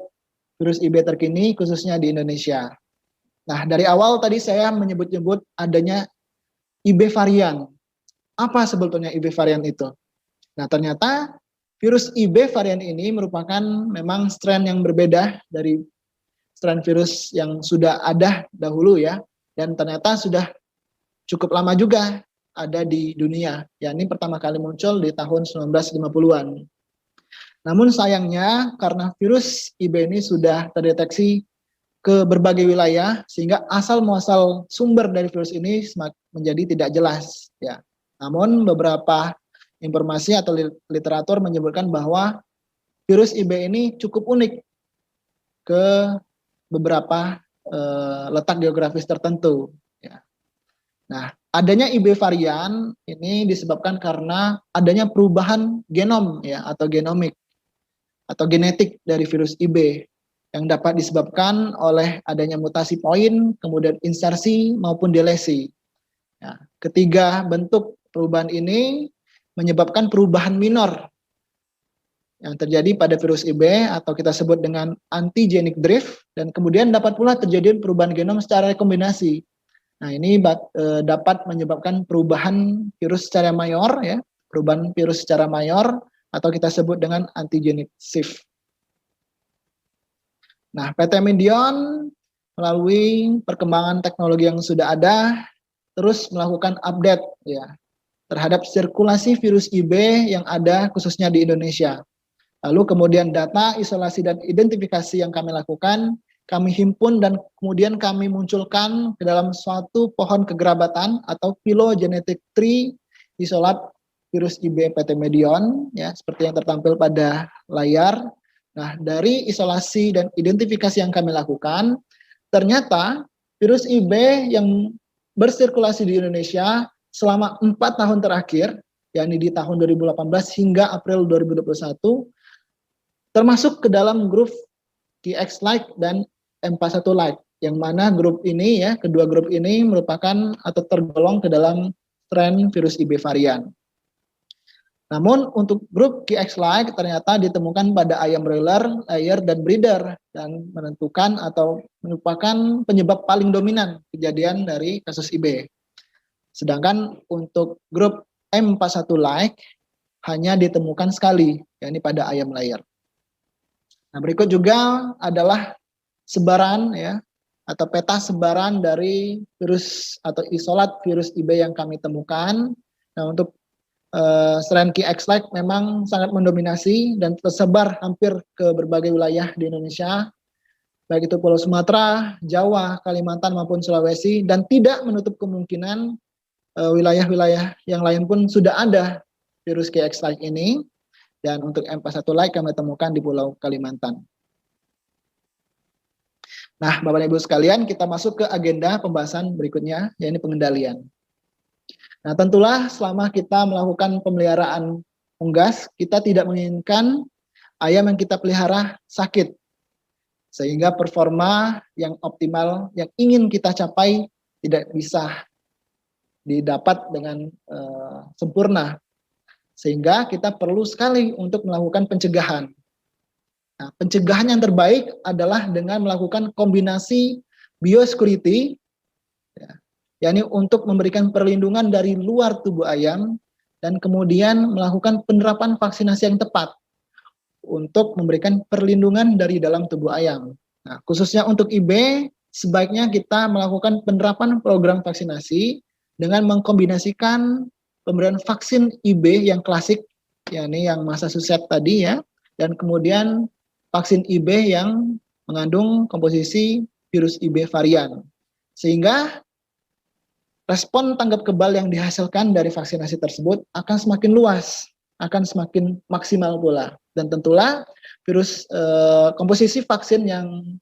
virus IB terkini khususnya di Indonesia. Nah, dari awal tadi saya menyebut-nyebut adanya IB varian. Apa sebetulnya IB varian itu? Nah, ternyata virus IB varian ini merupakan memang strain yang berbeda dari strain virus yang sudah ada dahulu ya, dan ternyata sudah cukup lama juga ada di dunia, yakni pertama kali muncul di tahun 1950-an. Namun sayangnya karena virus IB ini sudah terdeteksi ke berbagai wilayah, sehingga asal muasal sumber dari virus ini menjadi tidak jelas. Ya. Namun beberapa informasi atau literatur menyebutkan bahwa virus IB ini cukup unik ke beberapa letak geografis tertentu. Ya. Nah, adanya IB varian ini disebabkan karena adanya perubahan genom ya atau genomik atau genetik dari virus IB yang dapat disebabkan oleh adanya mutasi poin, kemudian insersi maupun delesi. Ya, ketiga bentuk perubahan ini menyebabkan perubahan minor yang terjadi pada virus IB atau kita sebut dengan antigenic drift, dan kemudian dapat pula terjadi perubahan genom secara rekombinasi. Nah, ini dapat menyebabkan perubahan virus secara mayor ya, perubahan virus secara mayor atau kita sebut dengan antigenic shift. Nah, PT Medion melalui perkembangan teknologi yang sudah ada terus melakukan update ya terhadap sirkulasi virus IB yang ada khususnya di Indonesia. Lalu kemudian data isolasi dan identifikasi yang kami lakukan, kami himpun dan kemudian kami munculkan ke dalam suatu pohon kegerabatan atau phylogenetic tree isolat virus IB PT Medion ya, seperti yang tertampil pada layar. Nah, dari isolasi dan identifikasi yang kami lakukan, ternyata virus IB yang bersirkulasi di Indonesia selama 4 tahun terakhir, yakni di tahun 2018 hingga April 2021, termasuk ke dalam grup TX-like dan M41-like, yang mana grup ini ya, kedua grup ini merupakan atau tergolong ke dalam strain virus IB varian. Namun untuk grup KX-like ternyata ditemukan pada ayam broiler, layer, dan breeder, dan menentukan atau merupakan penyebab paling dominan kejadian dari kasus IB. Sedangkan untuk grup M41-like hanya ditemukan sekali, yakni pada ayam layer. Nah, berikut juga adalah sebaran ya atau peta sebaran dari virus atau isolat virus IB yang kami temukan. Nah, untuk strain KX-like memang sangat mendominasi dan tersebar hampir ke berbagai wilayah di Indonesia, baik itu Pulau Sumatera, Jawa, Kalimantan maupun Sulawesi, dan tidak menutup kemungkinan wilayah-wilayah yang lain pun sudah ada virus KX-like ini. Dan untuk M41-like kami temukan di Pulau Kalimantan. Nah, Bapak dan Ibu sekalian, kita masuk ke agenda pembahasan berikutnya, yaitu pengendalian. Nah, tentulah selama kita melakukan pemeliharaan unggas, kita tidak menginginkan ayam yang kita pelihara sakit, sehingga performa yang optimal yang ingin kita capai tidak bisa didapat dengan sempurna. Sehingga kita perlu sekali untuk melakukan pencegahan. Nah, pencegahan yang terbaik adalah dengan melakukan kombinasi biosecurity, ya, yakni untuk memberikan perlindungan dari luar tubuh ayam, dan kemudian melakukan penerapan vaksinasi yang tepat untuk memberikan perlindungan dari dalam tubuh ayam. Nah, khususnya untuk IB, sebaiknya kita melakukan penerapan program vaksinasi dengan mengkombinasikan pemberian vaksin IB yang klasik, yakni yang masa suset tadi ya, dan kemudian vaksin IB yang mengandung komposisi virus IB varian. Sehingga respon tanggap kebal yang dihasilkan dari vaksinasi tersebut akan semakin luas, akan semakin maksimal pula. Dan tentulah virus komposisi vaksin yang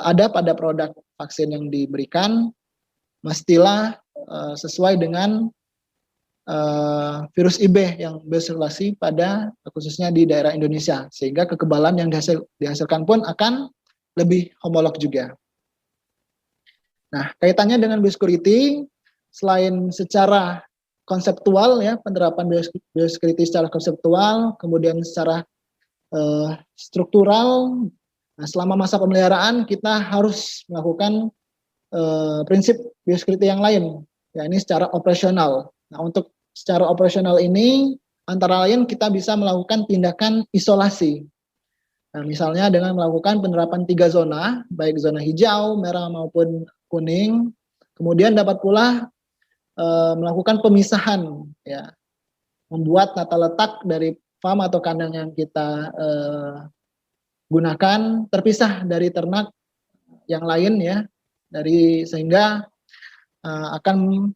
ada pada produk vaksin yang diberikan mestilah sesuai dengan virus IB yang bersirkulasi pada khususnya di daerah Indonesia, sehingga kekebalan yang dihasilkan pun akan lebih homolog juga. Nah, kaitannya dengan biosecurity, selain secara konseptual ya, penerapan biosecurity secara konseptual, kemudian secara struktural, nah, selama masa pemeliharaan kita harus melakukan prinsip biosecurity yang lain, ya ini secara operasional. Nah, untuk secara operasional ini antara lain kita bisa melakukan tindakan isolasi. Nah, misalnya dengan melakukan penerapan 3 zona, baik zona hijau, merah maupun kuning. Kemudian dapat pula melakukan pemisahan, ya, membuat tata letak dari farm atau kandang yang kita gunakan terpisah dari ternak yang lain, ya, sehingga akan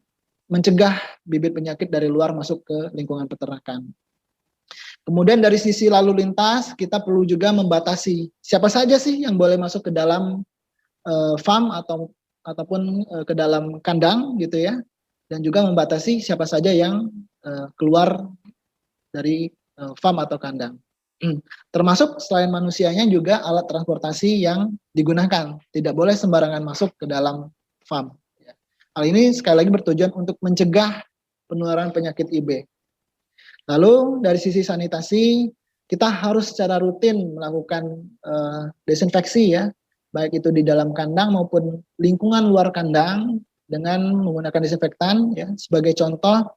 mencegah bibit penyakit dari luar masuk ke lingkungan peternakan. Kemudian dari sisi lalu lintas, kita perlu juga membatasi siapa saja sih yang boleh masuk ke dalam farm ataupun ke dalam kandang gitu ya, dan juga membatasi siapa saja yang keluar dari farm atau kandang. Termasuk selain manusianya juga alat transportasi yang digunakan, tidak boleh sembarangan masuk ke dalam farm. Hal ini sekali lagi bertujuan untuk mencegah penularan penyakit IB. Lalu dari sisi sanitasi, kita harus secara rutin melakukan desinfeksi ya, baik itu di dalam kandang maupun lingkungan luar kandang dengan menggunakan desinfektan ya. Sebagai contoh,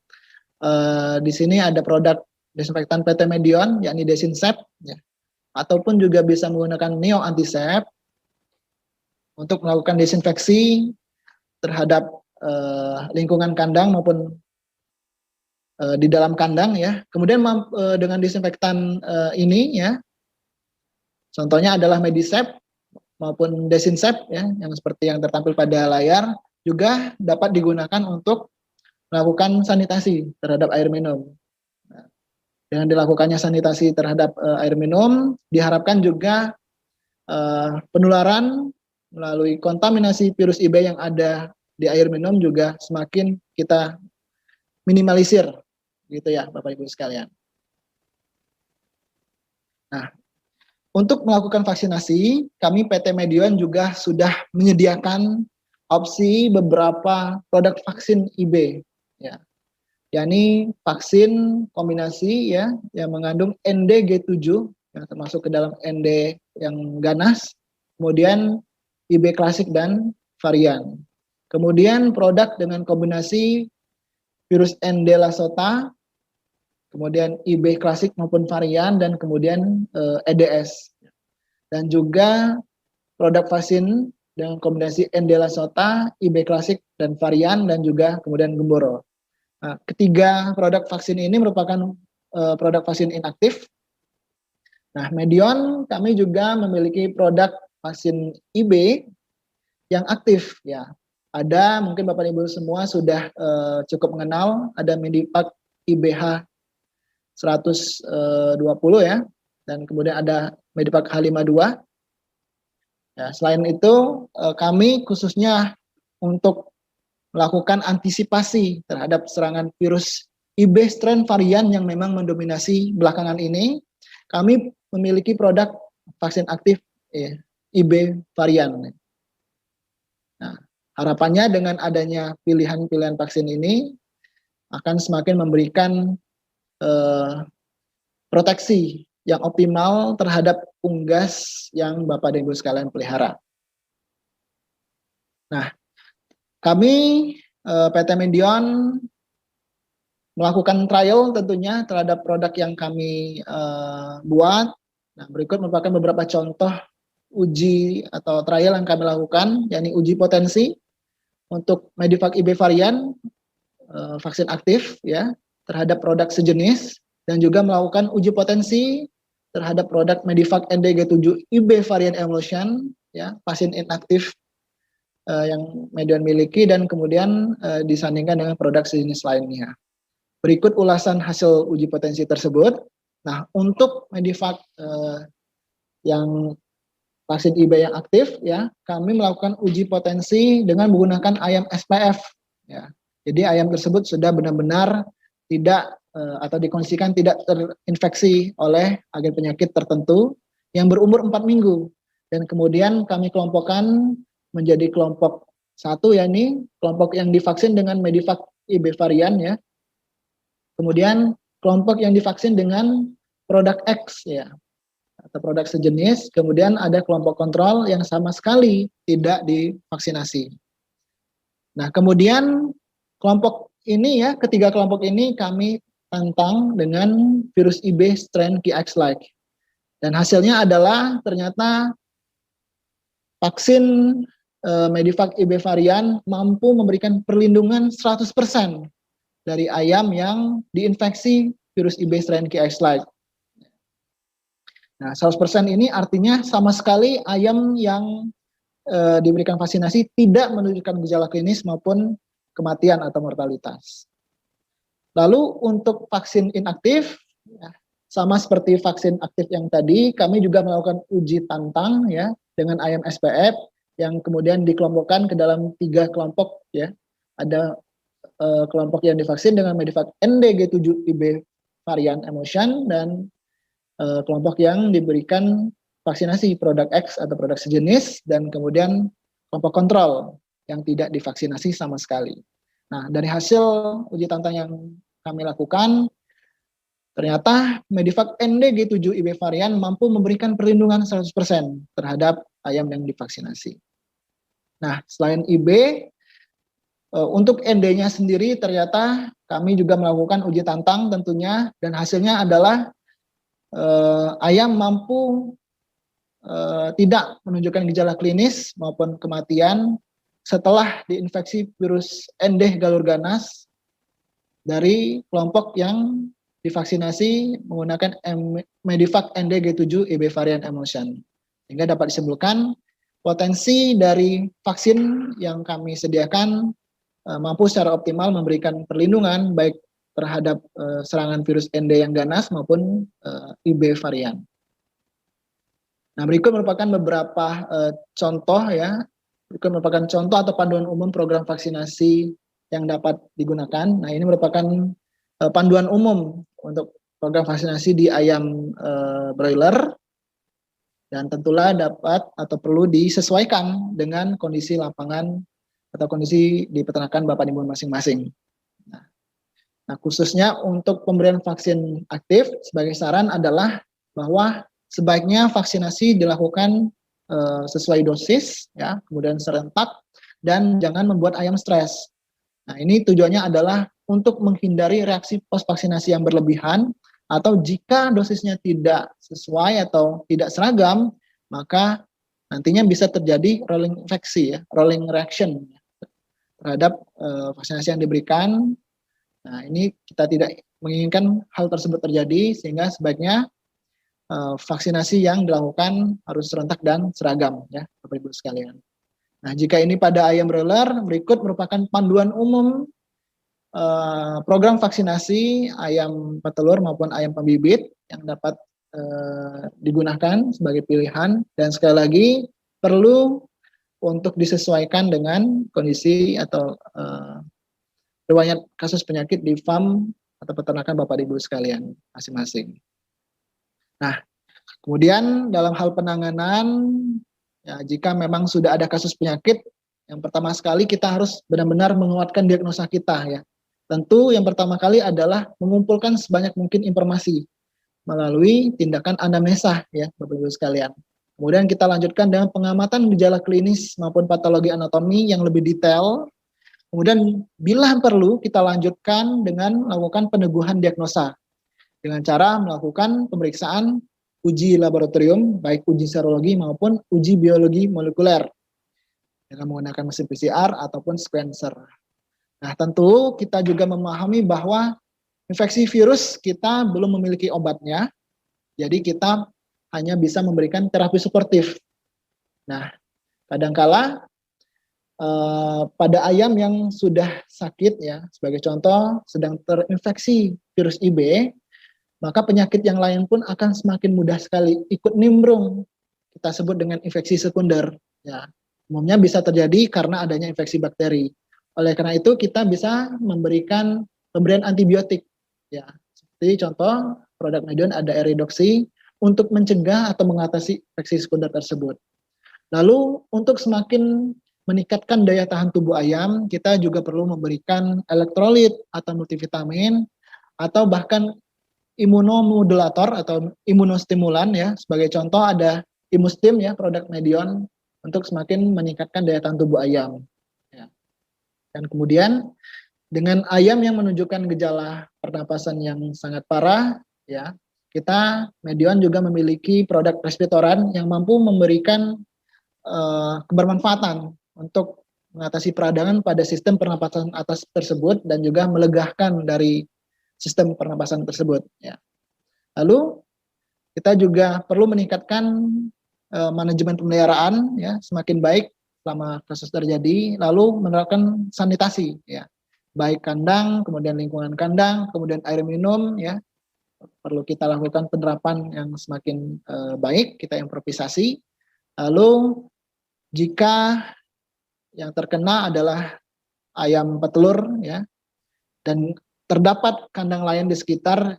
di sini ada produk desinfektan PT Medion, yakni Desinsep, ya, ataupun juga bisa menggunakan Neo Antisep untuk melakukan desinfeksi terhadap lingkungan kandang maupun di dalam kandang ya. Kemudian dengan desinfektan ini ya, contohnya adalah Medisep maupun Desinsep ya, yang seperti yang tertampil pada layar, juga dapat digunakan untuk melakukan sanitasi terhadap air minum. Nah, dengan dilakukannya sanitasi terhadap air minum, diharapkan juga penularan melalui kontaminasi virus IB yang ada di air minum juga semakin kita minimalisir, gitu ya Bapak Ibu sekalian. Nah, untuk melakukan vaksinasi, kami PT Medion juga sudah menyediakan opsi beberapa produk vaksin IB, ya, yakni vaksin kombinasi ya yang mengandung NDG7 yang termasuk ke dalam ND yang ganas, kemudian IB klasik dan varian. Kemudian produk dengan kombinasi virus ND Lasota, kemudian IB klasik maupun varian, dan kemudian EDS. Dan juga produk vaksin dengan kombinasi ND Lasota, IB klasik dan varian, dan juga kemudian Gemboro. Nah, ketiga produk vaksin ini merupakan produk vaksin inaktif. Nah, Medion kami juga memiliki produk vaksin IB yang aktif ya. Ada, mungkin Bapak Ibu semua sudah cukup mengenal, ada Medipak IBH 120 ya, dan kemudian ada Medipak H52. Ya, selain itu kami khususnya untuk melakukan antisipasi terhadap serangan virus IB strain varian yang memang mendominasi belakangan ini, kami memiliki produk vaksin aktif IB varian. Nah, harapannya dengan adanya pilihan-pilihan vaksin ini akan semakin memberikan proteksi yang optimal terhadap unggas yang Bapak dan Ibu sekalian pelihara. Nah, kami PT Medion melakukan trial tentunya terhadap produk yang kami buat. Nah, berikut merupakan beberapa contoh uji atau trial yang kami lakukan, yakni uji potensi untuk Medivac IB varian vaksin aktif ya terhadap produk sejenis, dan juga melakukan uji potensi terhadap produk Medivac NDG7 IB varian emulsion ya, vaksin inaktif yang Medion miliki, dan kemudian disandingkan dengan produk sejenis lainnya. Berikut ulasan hasil uji potensi tersebut. Nah, untuk Medivac yang vaksin IB yang aktif, ya, kami melakukan uji potensi dengan menggunakan ayam SPF, ya. Jadi ayam tersebut sudah benar-benar tidak atau dikondisikan tidak terinfeksi oleh agen penyakit tertentu yang berumur 4 minggu. Dan kemudian kami kelompokkan menjadi kelompok satu, yakni kelompok yang divaksin dengan Medivac IB varian, ya. Kemudian kelompok yang divaksin dengan produk X, ya, atau produk sejenis. Kemudian ada kelompok kontrol yang sama sekali tidak divaksinasi. Nah, kemudian kelompok ini, ya, ketiga kelompok ini kami tantang dengan virus IB strain QX-like. Dan hasilnya adalah ternyata vaksin Medivac IB varian mampu memberikan perlindungan 100% dari ayam yang diinfeksi virus IB strain QX-like. Nah, 100% ini artinya sama sekali ayam yang diberikan vaksinasi tidak menunjukkan gejala klinis maupun kematian atau mortalitas. Lalu untuk vaksin inaktif, ya, sama seperti vaksin aktif yang tadi, kami juga melakukan uji tantang, ya, dengan ayam SPF yang kemudian dikelompokkan ke dalam 3 kelompok, ya. Ada kelompok yang divaksin dengan Medivac NDG7IB varian Emotion dan kelompok yang diberikan vaksinasi produk X atau produk sejenis, dan kemudian kelompok kontrol yang tidak divaksinasi sama sekali. Nah, dari hasil uji tantang yang kami lakukan, ternyata Medivac NDG7IB varian mampu memberikan perlindungan 100% terhadap ayam yang divaksinasi. Nah, selain IB, untuk ND-nya sendiri ternyata kami juga melakukan uji tantang tentunya, dan hasilnya adalah ayam mampu tidak menunjukkan gejala klinis maupun kematian setelah diinfeksi virus ND galur ganas dari kelompok yang divaksinasi menggunakan Medivac NDG7IB varian Emotion. Sehingga dapat disimpulkan potensi dari vaksin yang kami sediakan mampu secara optimal memberikan perlindungan baik terhadap serangan virus ND yang ganas maupun IB varian. Nah, berikut merupakan beberapa contoh, ya. Berikut merupakan contoh atau panduan umum program vaksinasi yang dapat digunakan. Nah, ini merupakan panduan umum untuk program vaksinasi di ayam broiler, dan tentulah dapat atau perlu disesuaikan dengan kondisi lapangan atau kondisi di peternakan Bapak Ibu masing-masing. Nah, khususnya untuk pemberian vaksin aktif, sebagai saran adalah bahwa sebaiknya vaksinasi dilakukan sesuai dosis, ya, kemudian serentak, dan jangan membuat ayam stres. Nah, ini tujuannya adalah untuk menghindari reaksi post vaksinasi yang berlebihan, atau jika dosisnya tidak sesuai atau tidak seragam, maka nantinya bisa terjadi rolling infeksi, ya, rolling reaction terhadap vaksinasi yang diberikan. Nah, ini kita tidak menginginkan hal tersebut terjadi, sehingga sebaiknya vaksinasi yang dilakukan harus serentak dan seragam, ya, Bapak Ibu sekalian. Nah, jika ini pada ayam broiler, berikut merupakan panduan umum program vaksinasi ayam petelur maupun ayam pembibit yang dapat digunakan sebagai pilihan, dan sekali lagi perlu untuk disesuaikan dengan kondisi atau riwayat kasus penyakit di farm atau peternakan Bapak Ibu sekalian masing-masing. Nah, kemudian dalam hal penanganan, ya, jika memang sudah ada kasus penyakit, yang pertama sekali kita harus benar-benar menguatkan diagnosa kita, ya. Tentu yang pertama kali adalah mengumpulkan sebanyak mungkin informasi melalui tindakan anamnesa, ya, Bapak Ibu sekalian. Kemudian kita lanjutkan dengan pengamatan gejala klinis maupun patologi anatomi yang lebih detail. Kemudian bila perlu kita lanjutkan dengan melakukan peneguhan diagnosa dengan cara melakukan pemeriksaan uji laboratorium, baik uji serologi maupun uji biologi molekuler dengan menggunakan mesin PCR ataupun sequencer. Nah, tentu kita juga memahami bahwa infeksi virus kita belum memiliki obatnya, jadi kita hanya bisa memberikan terapi suportif. Nah, kadangkala pada ayam yang sudah sakit, ya, sebagai contoh sedang terinfeksi virus IB, maka penyakit yang lain pun akan semakin mudah sekali ikut nimbrung kita sebut dengan infeksi sekunder. Ya, umumnya bisa terjadi karena adanya infeksi bakteri. Oleh karena itu kita bisa memberikan pemberian antibiotik. Ya, seperti contoh produk Medion ada Eridoxy untuk mencegah atau mengatasi infeksi sekunder tersebut. Lalu untuk semakin meningkatkan daya tahan tubuh ayam, kita juga perlu memberikan elektrolit atau multivitamin atau bahkan imunomodulator atau imunostimulan ya. Sebagai contoh ada Imustim ya, produk Medion untuk semakin meningkatkan daya tahan tubuh ayam. Ya. Dan kemudian dengan ayam yang menunjukkan gejala pernapasan yang sangat parah, ya, kita Medion juga memiliki produk respiratoran yang mampu memberikan kebermanfaatan untuk mengatasi peradangan pada sistem pernapasan atas tersebut dan juga melegahkan dari sistem pernapasan tersebut. Ya. Lalu kita juga perlu meningkatkan manajemen pemeliharaan ya semakin baik selama kasus terjadi, lalu menerapkan sanitasi ya, baik kandang, kemudian lingkungan kandang, kemudian air minum ya, perlu kita lakukan penerapan yang semakin baik, kita improvisasi. Lalu jika yang terkena adalah ayam petelur ya, dan terdapat kandang lain di sekitar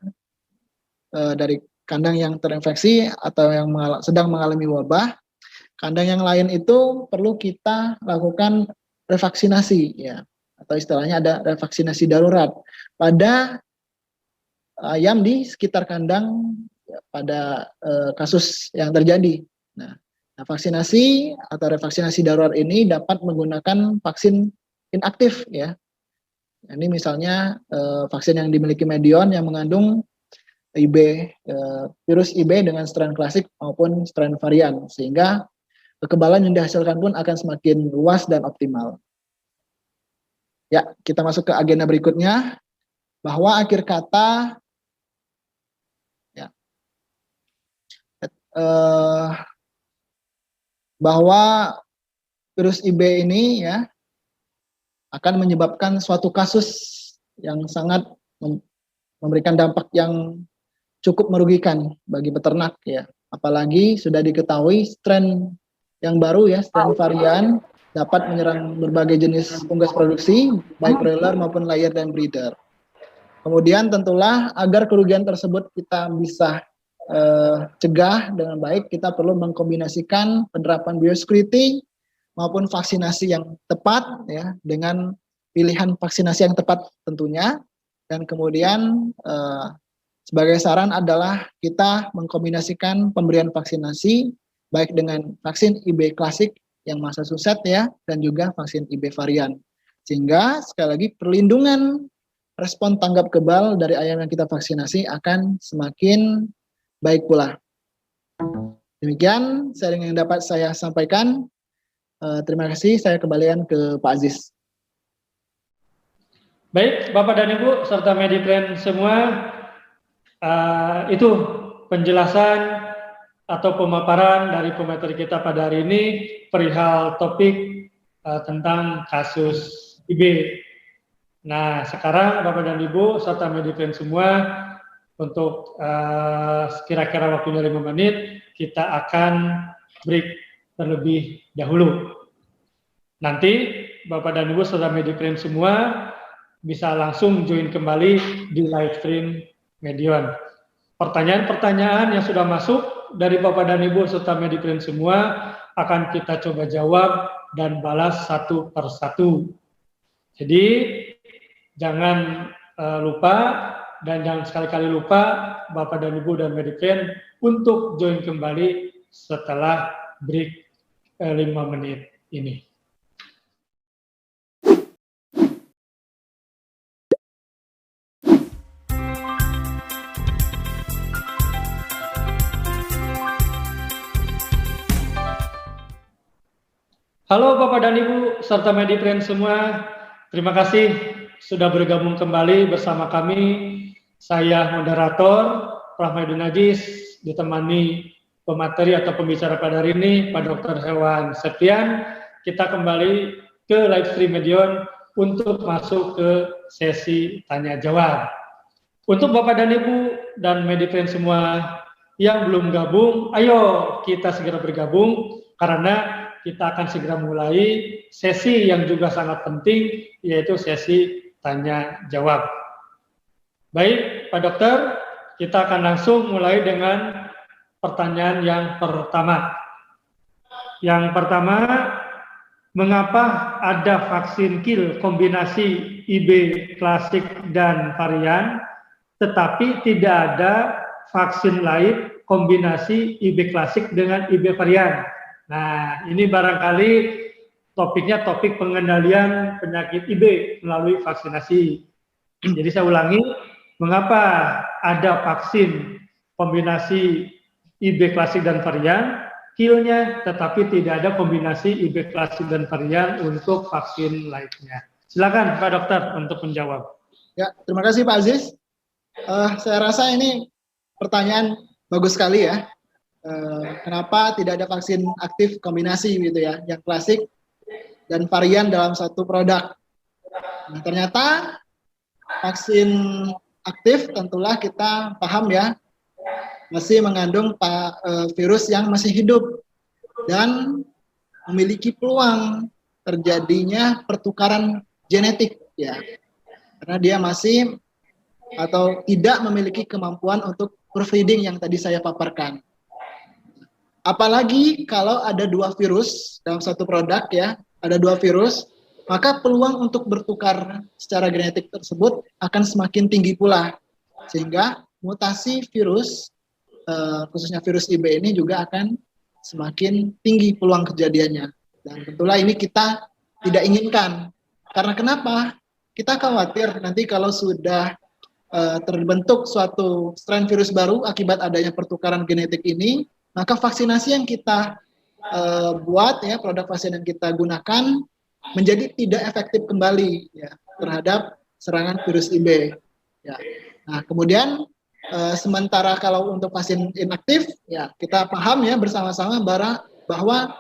dari kandang yang terinfeksi atau yang sedang mengalami wabah, kandang yang lain itu perlu kita lakukan revaksinasi ya, atau istilahnya ada revaksinasi darurat pada ayam di sekitar kandang ya, pada kasus yang terjadi. Nah, vaksinasi atau revaksinasi darurat ini dapat menggunakan vaksin inaktif ya. Ini misalnya vaksin yang dimiliki Medion yang mengandung virus IB dengan strain klasik maupun strain varian, sehingga kekebalan yang dihasilkan pun akan semakin luas dan optimal. Ya, kita masuk ke agenda berikutnya, bahwa akhir kata ya, bahwa virus IB ini ya akan menyebabkan suatu kasus yang sangat memberikan dampak yang cukup merugikan bagi peternak ya, apalagi sudah diketahui strain yang baru ya, strain varian dapat menyerang berbagai jenis unggas produksi baik broiler maupun layer dan breeder. Kemudian tentulah agar kerugian tersebut kita bisa cegah dengan baik, kita perlu mengkombinasikan penerapan biosecurity maupun vaksinasi yang tepat ya, dengan pilihan vaksinasi yang tepat tentunya. Dan kemudian sebagai saran adalah kita mengkombinasikan pemberian vaksinasi baik dengan vaksin IB klasik yang masa suset ya, dan juga vaksin IB varian, sehingga sekali lagi perlindungan respon tanggap kebal dari ayam yang kita vaksinasi akan semakin baik pula. Demikian sharing yang dapat saya sampaikan. Terima kasih, saya kembalikan ke Pak Aziz. Baik, Bapak dan Ibu serta Mediplan semua, itu penjelasan atau pemaparan dari pemateri kita pada hari ini perihal topik tentang kasus IB. Nah, sekarang Bapak dan Ibu serta Mediplan semua, untuk kira-kira waktunya 5 menit, kita akan break terlebih dahulu. Nanti Bapak dan Ibu serta Mediplan semua bisa langsung join kembali di live stream Medion. Pertanyaan-pertanyaan yang sudah masuk dari Bapak dan Ibu serta Mediplan semua akan kita coba jawab dan balas satu persatu. Jadi jangan lupa dan jangan sekali-kali lupa Bapak dan Ibu dan Mediplan untuk join kembali setelah break 5 menit ini. Halo Bapak dan Ibu serta Mediplan semua, terima kasih sudah bergabung kembali bersama kami. Saya moderator Rahmaidun Najis, ditemani pemateri atau pembicara pada hari ini Pak Dr. Hewan Septian. Kita kembali ke live stream Medion untuk masuk ke sesi tanya jawab. Untuk Bapak dan Ibu dan Mediplan semua, Yang belum gabung, ayo kita segera bergabung karena kita akan segera mulai sesi yang juga sangat penting, yaitu sesi tanya jawab. Baik, Pak Dokter, kita akan langsung mulai dengan pertanyaan yang pertama. Yang pertama, mengapa ada vaksin kill kombinasi IB klasik dan varian, tetapi tidak ada vaksin lain kombinasi IB klasik dengan IB varian? Nah, ini barangkali topiknya topik pengendalian penyakit IB melalui vaksinasi. Jadi saya ulangi, mengapa ada vaksin kombinasi IB klasik dan varian, kill-nya, tetapi tidak ada kombinasi IB klasik dan varian untuk vaksin lainnya? Silakan Pak Dokter untuk menjawab. Ya, terima kasih Pak Aziz. Saya rasa ini pertanyaan bagus sekali ya. Kenapa tidak ada vaksin aktif kombinasi gitu ya, yang klasik dan varian dalam satu produk? Nah, ternyata vaksin aktif tentulah kita paham ya, masih mengandung virus yang masih hidup dan memiliki peluang terjadinya pertukaran genetik ya, karena dia masih atau tidak memiliki kemampuan untuk proofreading yang tadi saya paparkan. Apalagi kalau ada dua virus dalam satu produk ya, ada dua virus, maka peluang untuk bertukar secara genetik tersebut akan semakin tinggi pula, sehingga mutasi virus, khususnya virus IB ini juga akan semakin tinggi peluang kejadiannya. Dan tentulah ini kita tidak inginkan. Karena kenapa? Kita khawatir nanti kalau sudah terbentuk suatu strain virus baru akibat adanya pertukaran genetik ini, maka vaksinasi yang kita buat ya, produk vaksin yang kita gunakan menjadi tidak efektif kembali ya terhadap serangan virus IB. Ya. Nah, kemudian sementara kalau untuk vaksin inaktif ya kita paham ya bersama-sama bahwa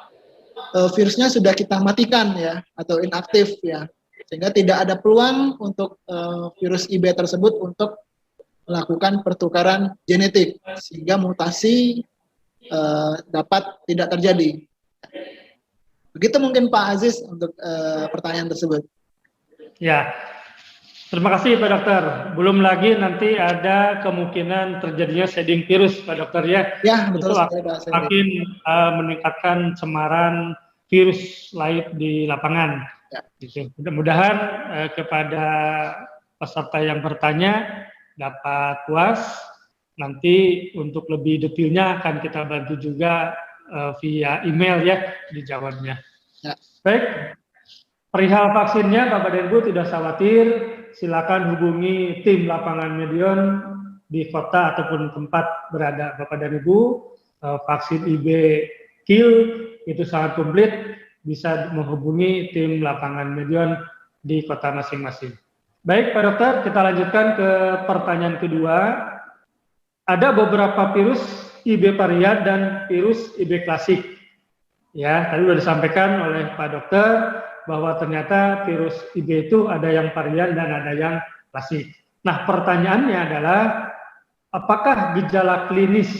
virusnya sudah kita matikan ya atau inaktif ya, sehingga tidak ada peluang untuk virus IB tersebut untuk melakukan pertukaran genetik sehingga mutasi dapat tidak terjadi. Begitu mungkin Pak Aziz untuk pertanyaan tersebut. Ya, terima kasih Pak Dokter. Belum lagi nanti ada kemungkinan terjadinya shedding virus Pak Dokter ya. Ya, betul sekali Pak. Makin meningkatkan cemaran virus lain di lapangan. Ya. Gitu. Mudah-mudahan kepada peserta yang bertanya dapat puas. Nanti untuk lebih detailnya akan kita bantu juga via email ya dijawabnya. Ya. Baik, perihal vaksinnya Bapak dan Ibu tidak khawatir, silakan hubungi tim lapangan Medion di kota ataupun tempat berada Bapak dan Ibu. Vaksin IB kill itu sangat komplit, bisa menghubungi tim lapangan Medion di kota masing-masing. Baik Pak Dokter, kita lanjutkan ke pertanyaan kedua. Ada beberapa virus IB varian dan virus IB klasik. Ya, tadi sudah disampaikan oleh Pak Dokter bahwa ternyata virus IB itu ada yang varian dan ada yang klasik. Nah, pertanyaannya adalah apakah gejala klinis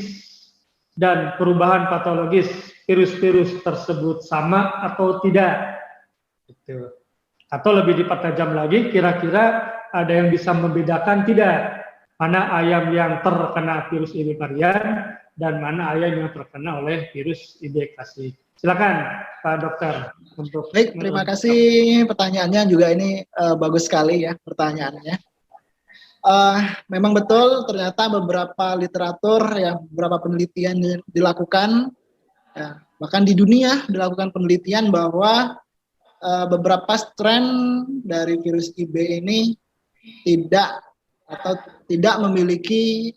dan perubahan patologis virus-virus tersebut sama atau tidak? Gitu. Atau lebih dipertajam lagi, kira-kira ada yang bisa membedakan tidak? Mana ayam yang terkena virus IB varian dan mana ayam yang terkena oleh virus IB klasik. Silakan Pak Dokter untuk. Baik, terima kasih pertanyaannya juga ini bagus sekali ya pertanyaannya. Memang betul ternyata beberapa literatur ya, beberapa penelitian dilakukan ya, bahkan di dunia dilakukan penelitian bahwa beberapa strain dari virus IB ini tidak memiliki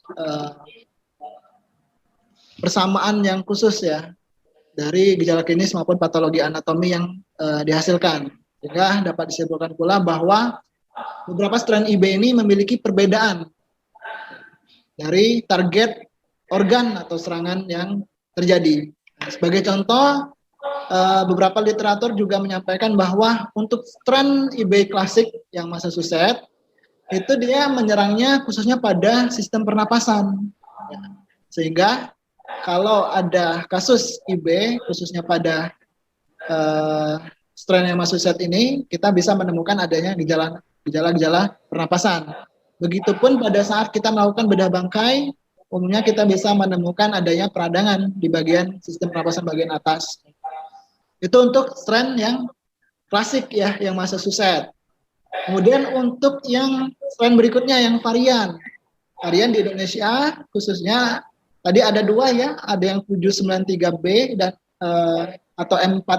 persamaan yang khusus ya dari gejala klinis maupun patologi anatomi yang dihasilkan, sehingga dapat disimpulkan pula bahwa beberapa strain IB ini memiliki perbedaan dari target organ atau serangan yang terjadi. Nah, sebagai contoh, beberapa literatur juga menyampaikan bahwa untuk strain IB klasik yang Massachusetts itu dia menyerangnya khususnya pada sistem pernapasan. Ya. Sehingga kalau ada kasus IB, khususnya pada strain yang masuk set ini, kita bisa menemukan adanya gejala-gejala pernapasan. Begitupun pada saat kita melakukan bedah bangkai, umumnya kita bisa menemukan adanya peradangan di bagian sistem pernapasan bagian atas. Itu untuk strain yang klasik ya, yang masuk set. Kemudian untuk yang strain berikutnya, yang varian di Indonesia khususnya tadi ada dua ya, ada yang 793B dan atau M4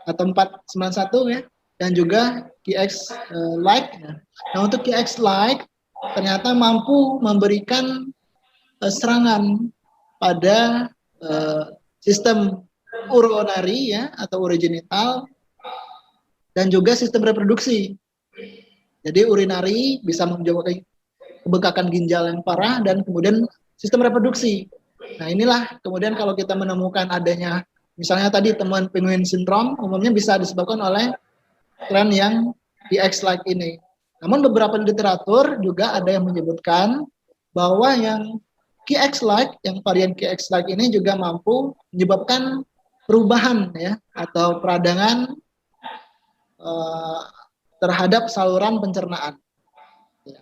atau 491 ya, dan juga QX Lite. Nah, untuk QX Lite ternyata mampu memberikan serangan pada sistem urinary ya atau urogenital dan juga sistem reproduksi. Jadi urinary bisa menyebabkan kebengkakan ginjal yang parah dan kemudian sistem reproduksi. Nah, inilah kemudian kalau kita menemukan adanya misalnya tadi temuan penguin syndrome, umumnya bisa disebabkan oleh tren yang QX-like ini. Namun beberapa literatur juga ada yang menyebutkan bahwa yang QX-like, yang varian QX-like ini juga mampu menyebabkan perubahan ya atau peradangan terhadap saluran pencernaan. Ya.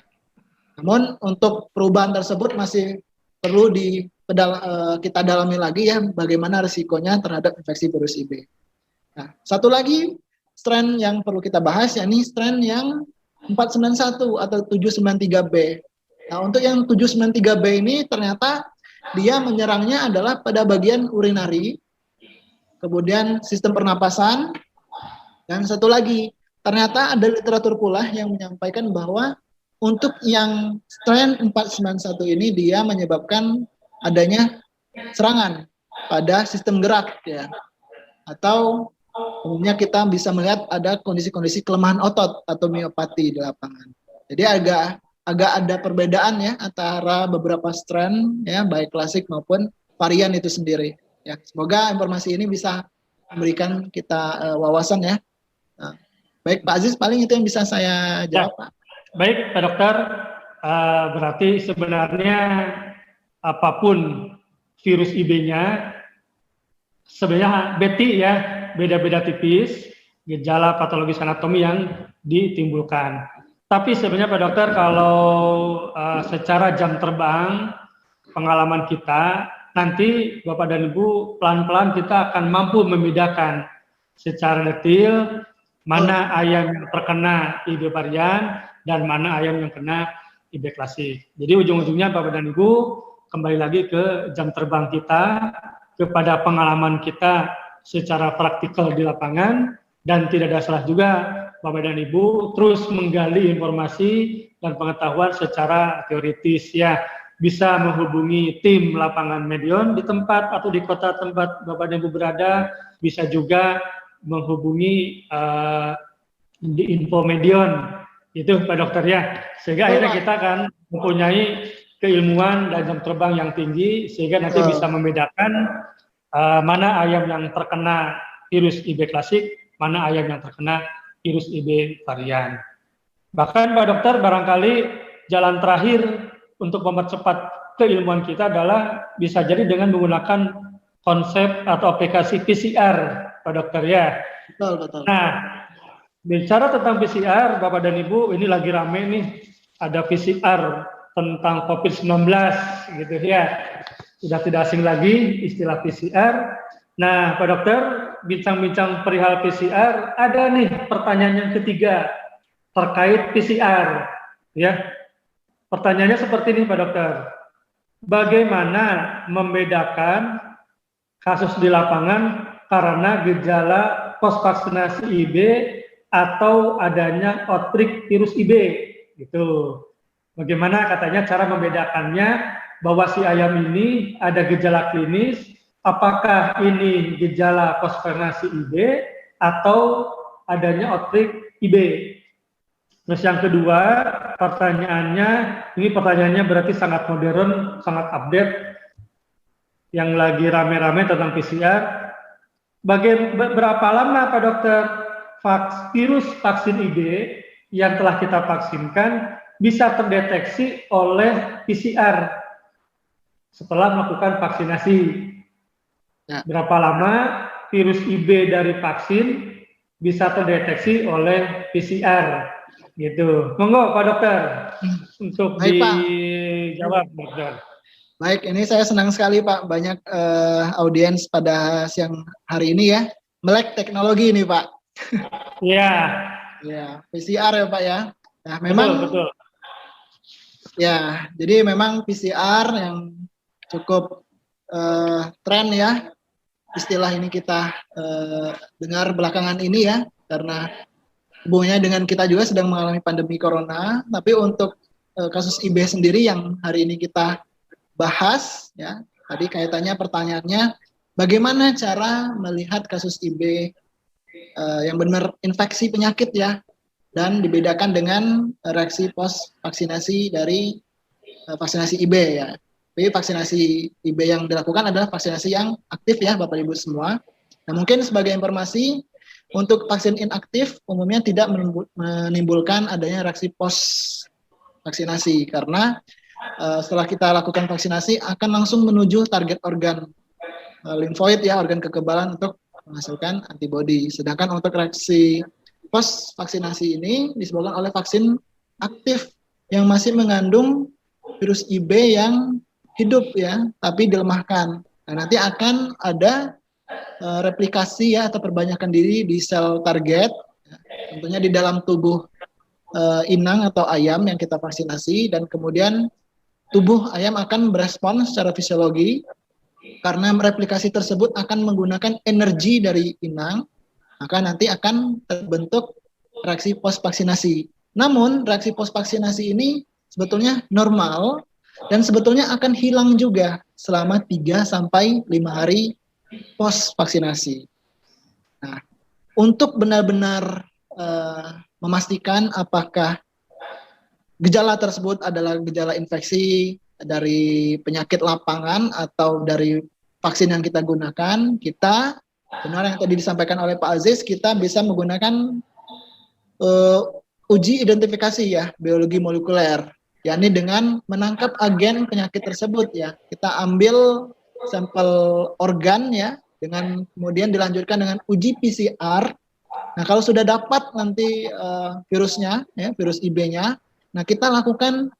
Namun untuk perubahan tersebut masih perlu kita dalami lagi ya bagaimana risikonya terhadap infeksi virus IB. Nah, satu lagi strain yang perlu kita bahas yakni strain yang 491 atau 793B. Nah, untuk yang 793B ini ternyata dia menyerangnya adalah pada bagian urinari, kemudian sistem pernapasan, dan satu lagi ternyata ada literatur pula yang menyampaikan bahwa untuk yang strain 491 ini dia menyebabkan adanya serangan pada sistem gerak ya. Atau umumnya kita bisa melihat ada kondisi-kondisi kelemahan otot atau miopati di lapangan. Jadi agak ada perbedaan ya antara beberapa strain ya baik klasik maupun varian itu sendiri. Ya, semoga informasi ini bisa memberikan kita wawasan ya. Nah, baik Pak Aziz, paling itu yang bisa saya jawab Pak. Baik Pak Dokter, berarti sebenarnya apapun virus IB-nya sebenarnya ya beda-beda tipis gejala patologis anatomi yang ditimbulkan. Tapi sebenarnya Pak Dokter kalau secara jam terbang pengalaman kita nanti Bapak dan Ibu pelan-pelan kita akan mampu membedakan secara detail mana ayam yang terkena IB varian dan mana ayam yang kena IB klasik. Jadi ujung-ujungnya Bapak dan Ibu kembali lagi ke jam terbang kita, kepada pengalaman kita secara praktikal di lapangan, dan tidak ada salah juga Bapak dan Ibu terus menggali informasi dan pengetahuan secara teoritis ya. Bisa menghubungi tim lapangan Medion di tempat atau di kota tempat Bapak dan Ibu berada, bisa juga menghubungi di Info Medion. Itu Pak Dokter ya, sehingga akhirnya kita akan mempunyai keilmuan dan jam terbang yang tinggi sehingga nanti bisa membedakan mana ayam yang terkena virus IB klasik, mana ayam yang terkena virus IB varian. Bahkan Pak Dokter barangkali jalan terakhir untuk mempercepat keilmuan kita adalah bisa jadi dengan menggunakan konsep atau aplikasi PCR Pak Dokter ya. Betul. Nah, bicara tentang PCR, Bapak dan Ibu, ini lagi rame nih, ada PCR tentang COVID-19, gitu ya. Sudah tidak asing lagi istilah PCR. Nah, Pak Dokter, bincang-bincang perihal PCR, ada nih pertanyaan yang ketiga terkait PCR, ya. Pertanyaannya seperti ini, Pak Dokter. Bagaimana membedakan kasus di lapangan karena gejala post-vaksinasi IB atau adanya outbreak virus IB, gitu. Bagaimana katanya cara membedakannya bahwa si ayam ini ada gejala klinis, apakah ini gejala post-vaksinasi IB atau adanya outbreak IB. Terus yang kedua, ini pertanyaannya berarti sangat modern, sangat update, yang lagi rame-rame tentang PCR. Berapa lama Pak Dokter virus vaksin IB yang telah kita vaksinkan bisa terdeteksi oleh PCR. setelah melakukan vaksinasi. Ya. Berapa lama virus IB dari vaksin bisa terdeteksi oleh PCR, gitu. Monggo Pak Dokter untuk Baik, Pak. dijawab, Dokter. Baik, ini saya senang sekali Pak, banyak audiens pada siang hari ini ya, melek teknologi ini Pak. Iya. Ya, PCR ya Pak ya. Nah, memang betul. Ya, jadi memang PCR yang cukup tren ya, istilah ini kita dengar belakangan ini ya, karena hubungannya dengan kita juga sedang mengalami pandemi corona. Tapi untuk kasus IB sendiri yang hari ini kita bahas ya, tadi kaitannya pertanyaannya bagaimana cara melihat kasus IB yang benar infeksi penyakit ya, dan dibedakan dengan reaksi post vaksinasi dari vaksinasi IB ya. Jadi vaksinasi IB yang dilakukan adalah vaksinasi yang aktif ya Bapak Ibu semua. Nah, mungkin sebagai informasi untuk vaksin inaktif umumnya tidak menimbulkan adanya reaksi post vaksinasi karena setelah kita lakukan vaksinasi akan langsung menuju target organ limfoid ya, organ kekebalan untuk menghasilkan antibodi. Sedangkan untuk reaksi post vaksinasi ini disebabkan oleh vaksin aktif yang masih mengandung virus IB yang hidup ya, tapi dilemahkan. Nah, nanti akan ada replikasi ya atau perbanyakan diri di sel target, tentunya di dalam tubuh inang atau ayam yang kita vaksinasi, dan kemudian tubuh ayam akan berespon secara fisiologi karena replikasi tersebut akan menggunakan energi dari inang, maka nanti akan terbentuk reaksi post vaksinasi. Namun reaksi post vaksinasi ini sebetulnya normal dan sebetulnya akan hilang juga selama 3 sampai 5 hari post vaksinasi. Nah, untuk benar-benar memastikan apakah gejala tersebut adalah gejala infeksi dari penyakit lapangan atau dari vaksin yang kita gunakan, kita benar yang tadi disampaikan oleh Pak Aziz, kita bisa menggunakan uji identifikasi ya, biologi molekuler, yakni dengan menangkap agen penyakit tersebut ya. Kita ambil sampel organ ya, dengan kemudian dilanjutkan dengan uji PCR. Nah, kalau sudah dapat nanti virusnya, ya, virus IB-nya, nah kita lakukan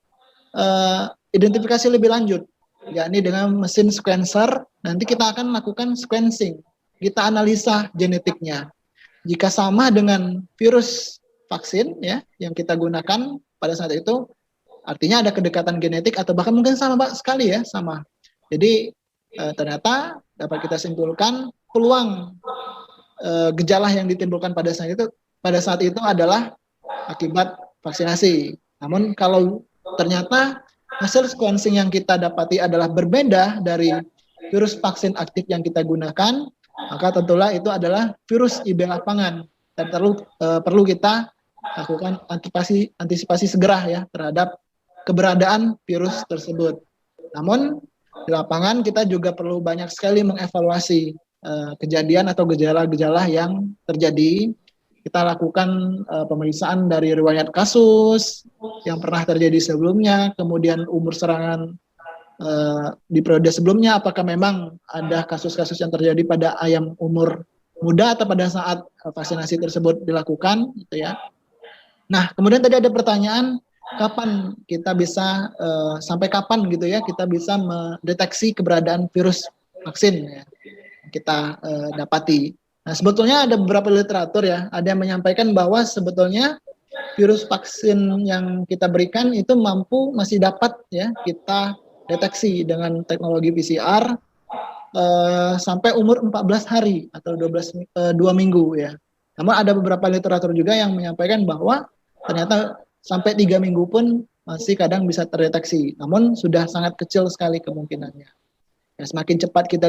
identifikasi lebih lanjut, yakni dengan mesin sequencer. Nanti kita akan lakukan sequencing. Kita analisa genetiknya. Jika sama dengan virus vaksin ya yang kita gunakan pada saat itu, artinya ada kedekatan genetik atau bahkan mungkin sama sekali ya, sama. Jadi ternyata dapat kita simpulkan peluang gejala yang ditimbulkan pada saat itu adalah akibat vaksinasi. Namun kalau ternyata hasil sequencing yang kita dapati adalah berbeda dari virus vaksin aktif yang kita gunakan, maka tentulah itu adalah virus IB lapangan dan perlu kita lakukan antisipasi segera ya terhadap keberadaan virus tersebut. Namun di lapangan kita juga perlu banyak sekali mengevaluasi kejadian atau gejala-gejala yang terjadi. Kita lakukan pemeriksaan dari riwayat kasus yang pernah terjadi sebelumnya, kemudian umur serangan di periode sebelumnya, apakah memang ada kasus-kasus yang terjadi pada ayam umur muda atau pada saat vaksinasi tersebut dilakukan, gitu ya. Nah, kemudian tadi ada pertanyaan, kapan kita bisa sampai kapan gitu ya kita bisa mendeteksi keberadaan virus vaksin ya, kita dapati. Nah, sebetulnya ada beberapa literatur ya, ada yang menyampaikan bahwa sebetulnya virus vaksin yang kita berikan itu masih dapat ya kita deteksi dengan teknologi PCR sampai umur 14 hari atau 2 minggu ya. Namun ada beberapa literatur juga yang menyampaikan bahwa ternyata sampai 3 minggu pun masih kadang bisa terdeteksi. Namun sudah sangat kecil sekali kemungkinannya. Ya, semakin cepat kita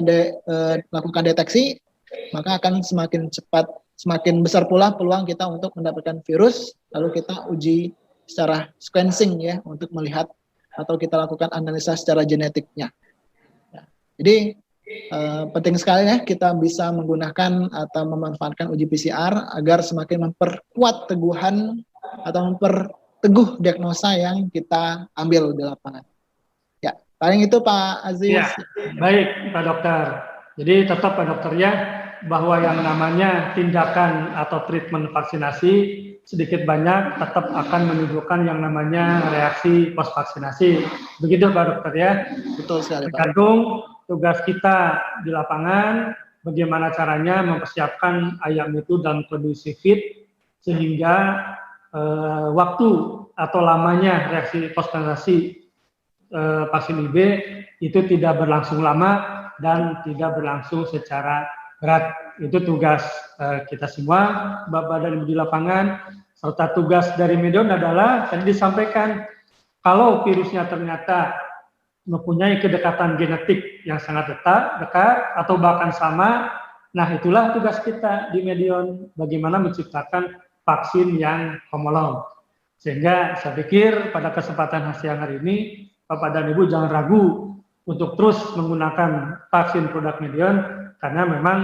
lakukan deteksi, maka akan semakin besar pula peluang kita untuk mendapatkan virus, lalu kita uji secara sequencing ya untuk melihat atau kita lakukan analisa secara genetiknya. Ya. Jadi penting sekali ya kita bisa menggunakan atau memanfaatkan uji PCR agar semakin memperkuat teguhan atau memperteguh diagnosa yang kita ambil di lapangan. Ya, Paling itu Pak Aziz. Ya, baik Pak Dokter. Jadi tetap Pak Dokter ya, bahwa yang namanya tindakan atau treatment vaksinasi sedikit banyak tetap akan menimbulkan yang namanya reaksi post vaksinasi. Begitu Pak Dokter ya. Betul sekali Pak. Tergantung tugas kita di lapangan, bagaimana caranya mempersiapkan ayam itu dalam kondisi fit sehingga waktu atau lamanya reaksi post vaksinasi vaksin IB itu tidak berlangsung lama dan tidak berlangsung secara berat. Itu tugas kita semua, Bapak dan Ibu di lapangan, serta tugas dari Medion adalah tadi disampaikan, kalau virusnya ternyata mempunyai kedekatan genetik yang sangat dekat atau bahkan sama, nah itulah tugas kita di Medion, bagaimana menciptakan vaksin yang homolog. Sehingga saya pikir pada kesempatan siang hari ini, Bapak dan Ibu jangan ragu untuk terus menggunakan vaksin produk Medion, karena memang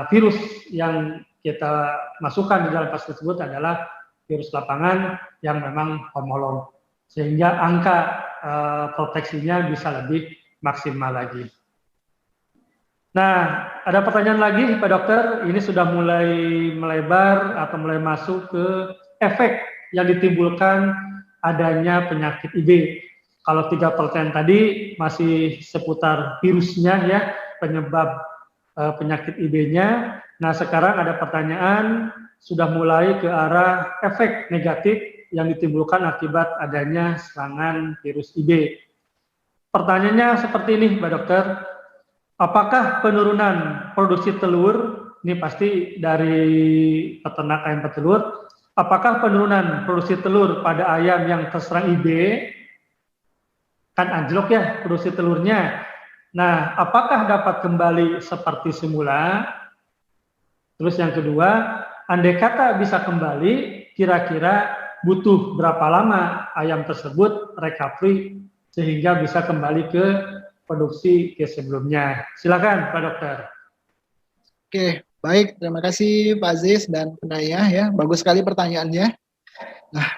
virus yang kita masukkan di dalam vaksin tersebut adalah virus lapangan yang memang homolog, sehingga angka proteksinya bisa lebih maksimal lagi. Nah, ada pertanyaan lagi Pak Dokter, ini sudah mulai melebar atau mulai masuk ke efek yang ditimbulkan adanya penyakit IB. Kalau 3 pertanyaan tadi masih seputar virusnya ya, penyebab penyakit IB-nya. Nah, sekarang ada pertanyaan sudah mulai ke arah efek negatif yang ditimbulkan akibat adanya serangan virus IB. Pertanyaannya seperti ini, Pak Dokter. Apakah penurunan produksi telur, ini pasti dari peternak ayam petelur, apakah penurunan produksi telur pada ayam yang terserang IB, kan anjlok ya produksi telurnya. Nah, apakah dapat kembali seperti semula? Terus yang kedua, andai kata bisa kembali, kira-kira butuh berapa lama ayam tersebut recovery sehingga bisa kembali ke produksi ke sebelumnya? Silakan Pak Dokter. Oke, baik. Terima kasih Pak Aziz dan penanya ya. Bagus sekali pertanyaannya. Nah,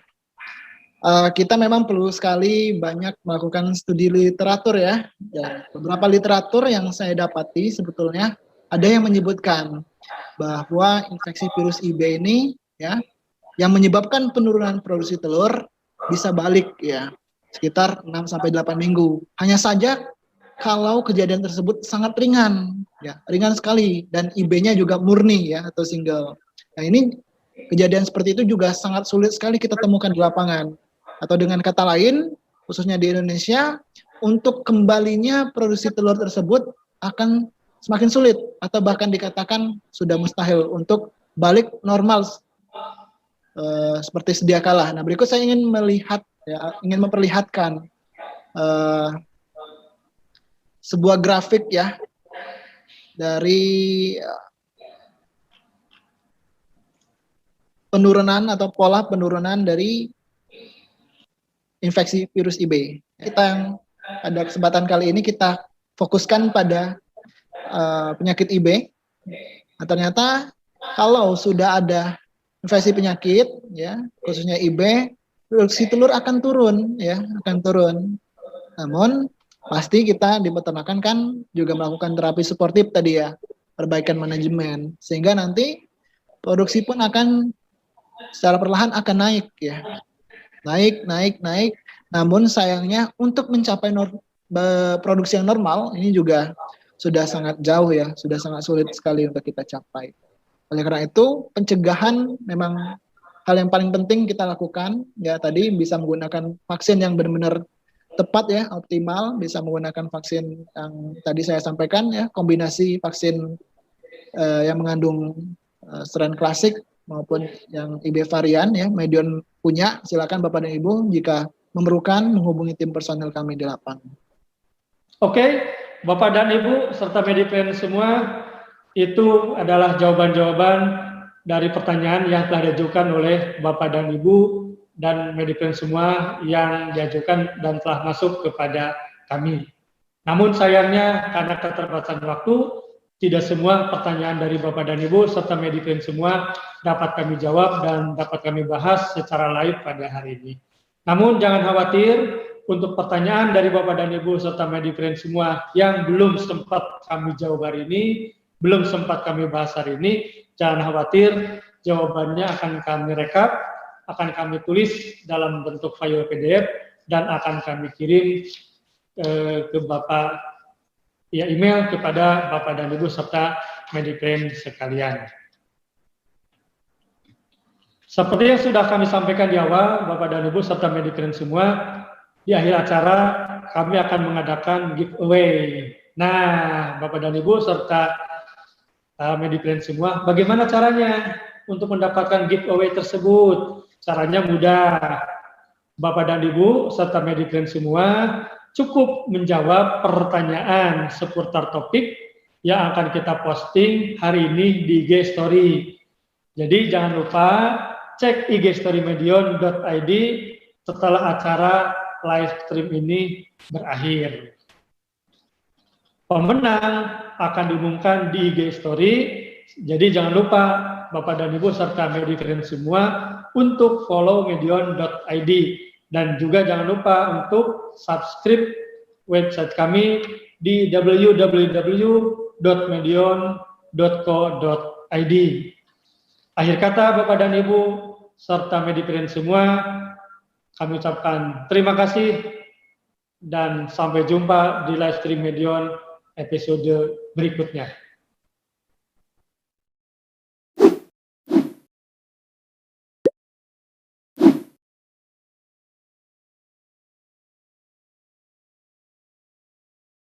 kita memang perlu sekali banyak melakukan studi literatur ya. Dan beberapa literatur yang saya dapati sebetulnya ada yang menyebutkan bahwa infeksi virus IB ini ya yang menyebabkan penurunan produksi telur bisa balik ya sekitar 6-8 minggu. Hanya saja kalau kejadian tersebut sangat ringan ya, ringan sekali dan IB-nya juga murni ya atau single. Nah, ini kejadian seperti itu juga sangat sulit sekali kita temukan di lapangan. Atau dengan kata lain, khususnya di Indonesia, untuk kembalinya produksi telur tersebut akan semakin sulit atau bahkan dikatakan sudah mustahil untuk balik normal seperti sedia kala. Nah, berikut saya ingin memperlihatkan sebuah grafik ya dari penurunan atau pola penurunan dari infeksi virus IB. Kita yang pada kesempatan kali ini kita fokuskan pada penyakit IB. Nah, ternyata kalau sudah ada infeksi penyakit, ya khususnya IB, produksi telur akan turun, ya akan turun. Namun pasti kita di peternakan kan juga melakukan terapi suportif tadi ya, perbaikan manajemen, sehingga nanti produksi pun akan secara perlahan akan naik ya. Naik. Namun sayangnya untuk mencapai produksi yang normal ini juga sudah sangat jauh ya, sudah sangat sulit sekali untuk kita capai. Oleh karena itu pencegahan memang hal yang paling penting kita lakukan ya, tadi bisa menggunakan vaksin yang benar-benar tepat ya, optimal, bisa menggunakan vaksin yang tadi saya sampaikan ya, kombinasi vaksin yang mengandung strain klasik maupun yang IB varian ya, Medion punya, silakan Bapak dan Ibu jika memerlukan menghubungi tim personel kami di lapangan. Oke, Bapak dan Ibu serta Medipen semua, itu adalah jawaban-jawaban dari pertanyaan yang telah diajukan oleh Bapak dan Ibu dan Medipen semua yang diajukan dan telah masuk kepada kami. Namun sayangnya karena keterbatasan waktu, tidak semua pertanyaan dari Bapak dan Ibu serta Medipen semua dapat kami jawab dan dapat kami bahas secara live pada hari ini. Namun jangan khawatir, untuk pertanyaan dari Bapak dan Ibu serta Medifriend semua yang belum sempat kami jawab hari ini, belum sempat kami bahas hari ini, jangan khawatir, jawabannya akan kami rekap, akan kami tulis dalam bentuk file PDF, dan akan kami kirim ke Bapak, ya email kepada Bapak dan Ibu serta Medifriend sekalian. Seperti yang sudah kami sampaikan di awal, Bapak dan Ibu serta Medifriend semua, di akhir acara kami akan mengadakan giveaway. Nah, Bapak dan Ibu serta Medifriend semua, bagaimana caranya untuk mendapatkan giveaway tersebut? Caranya mudah. Bapak dan Ibu serta Medifriend semua cukup menjawab pertanyaan seputar topik yang akan kita posting hari ini di IG Story. Jadi jangan lupa cek IG Story Medion.id setelah acara live stream ini berakhir. Pemenang akan diumumkan di IG Story. Jadi jangan lupa Bapak dan Ibu serta Medifriend semua untuk follow medion.id, dan juga jangan lupa untuk subscribe website kami di www.medion.co.id. Akhir kata Bapak dan Ibu serta Medifriend semua, kami ucapkan terima kasih dan sampai jumpa di live stream Medion episode berikutnya.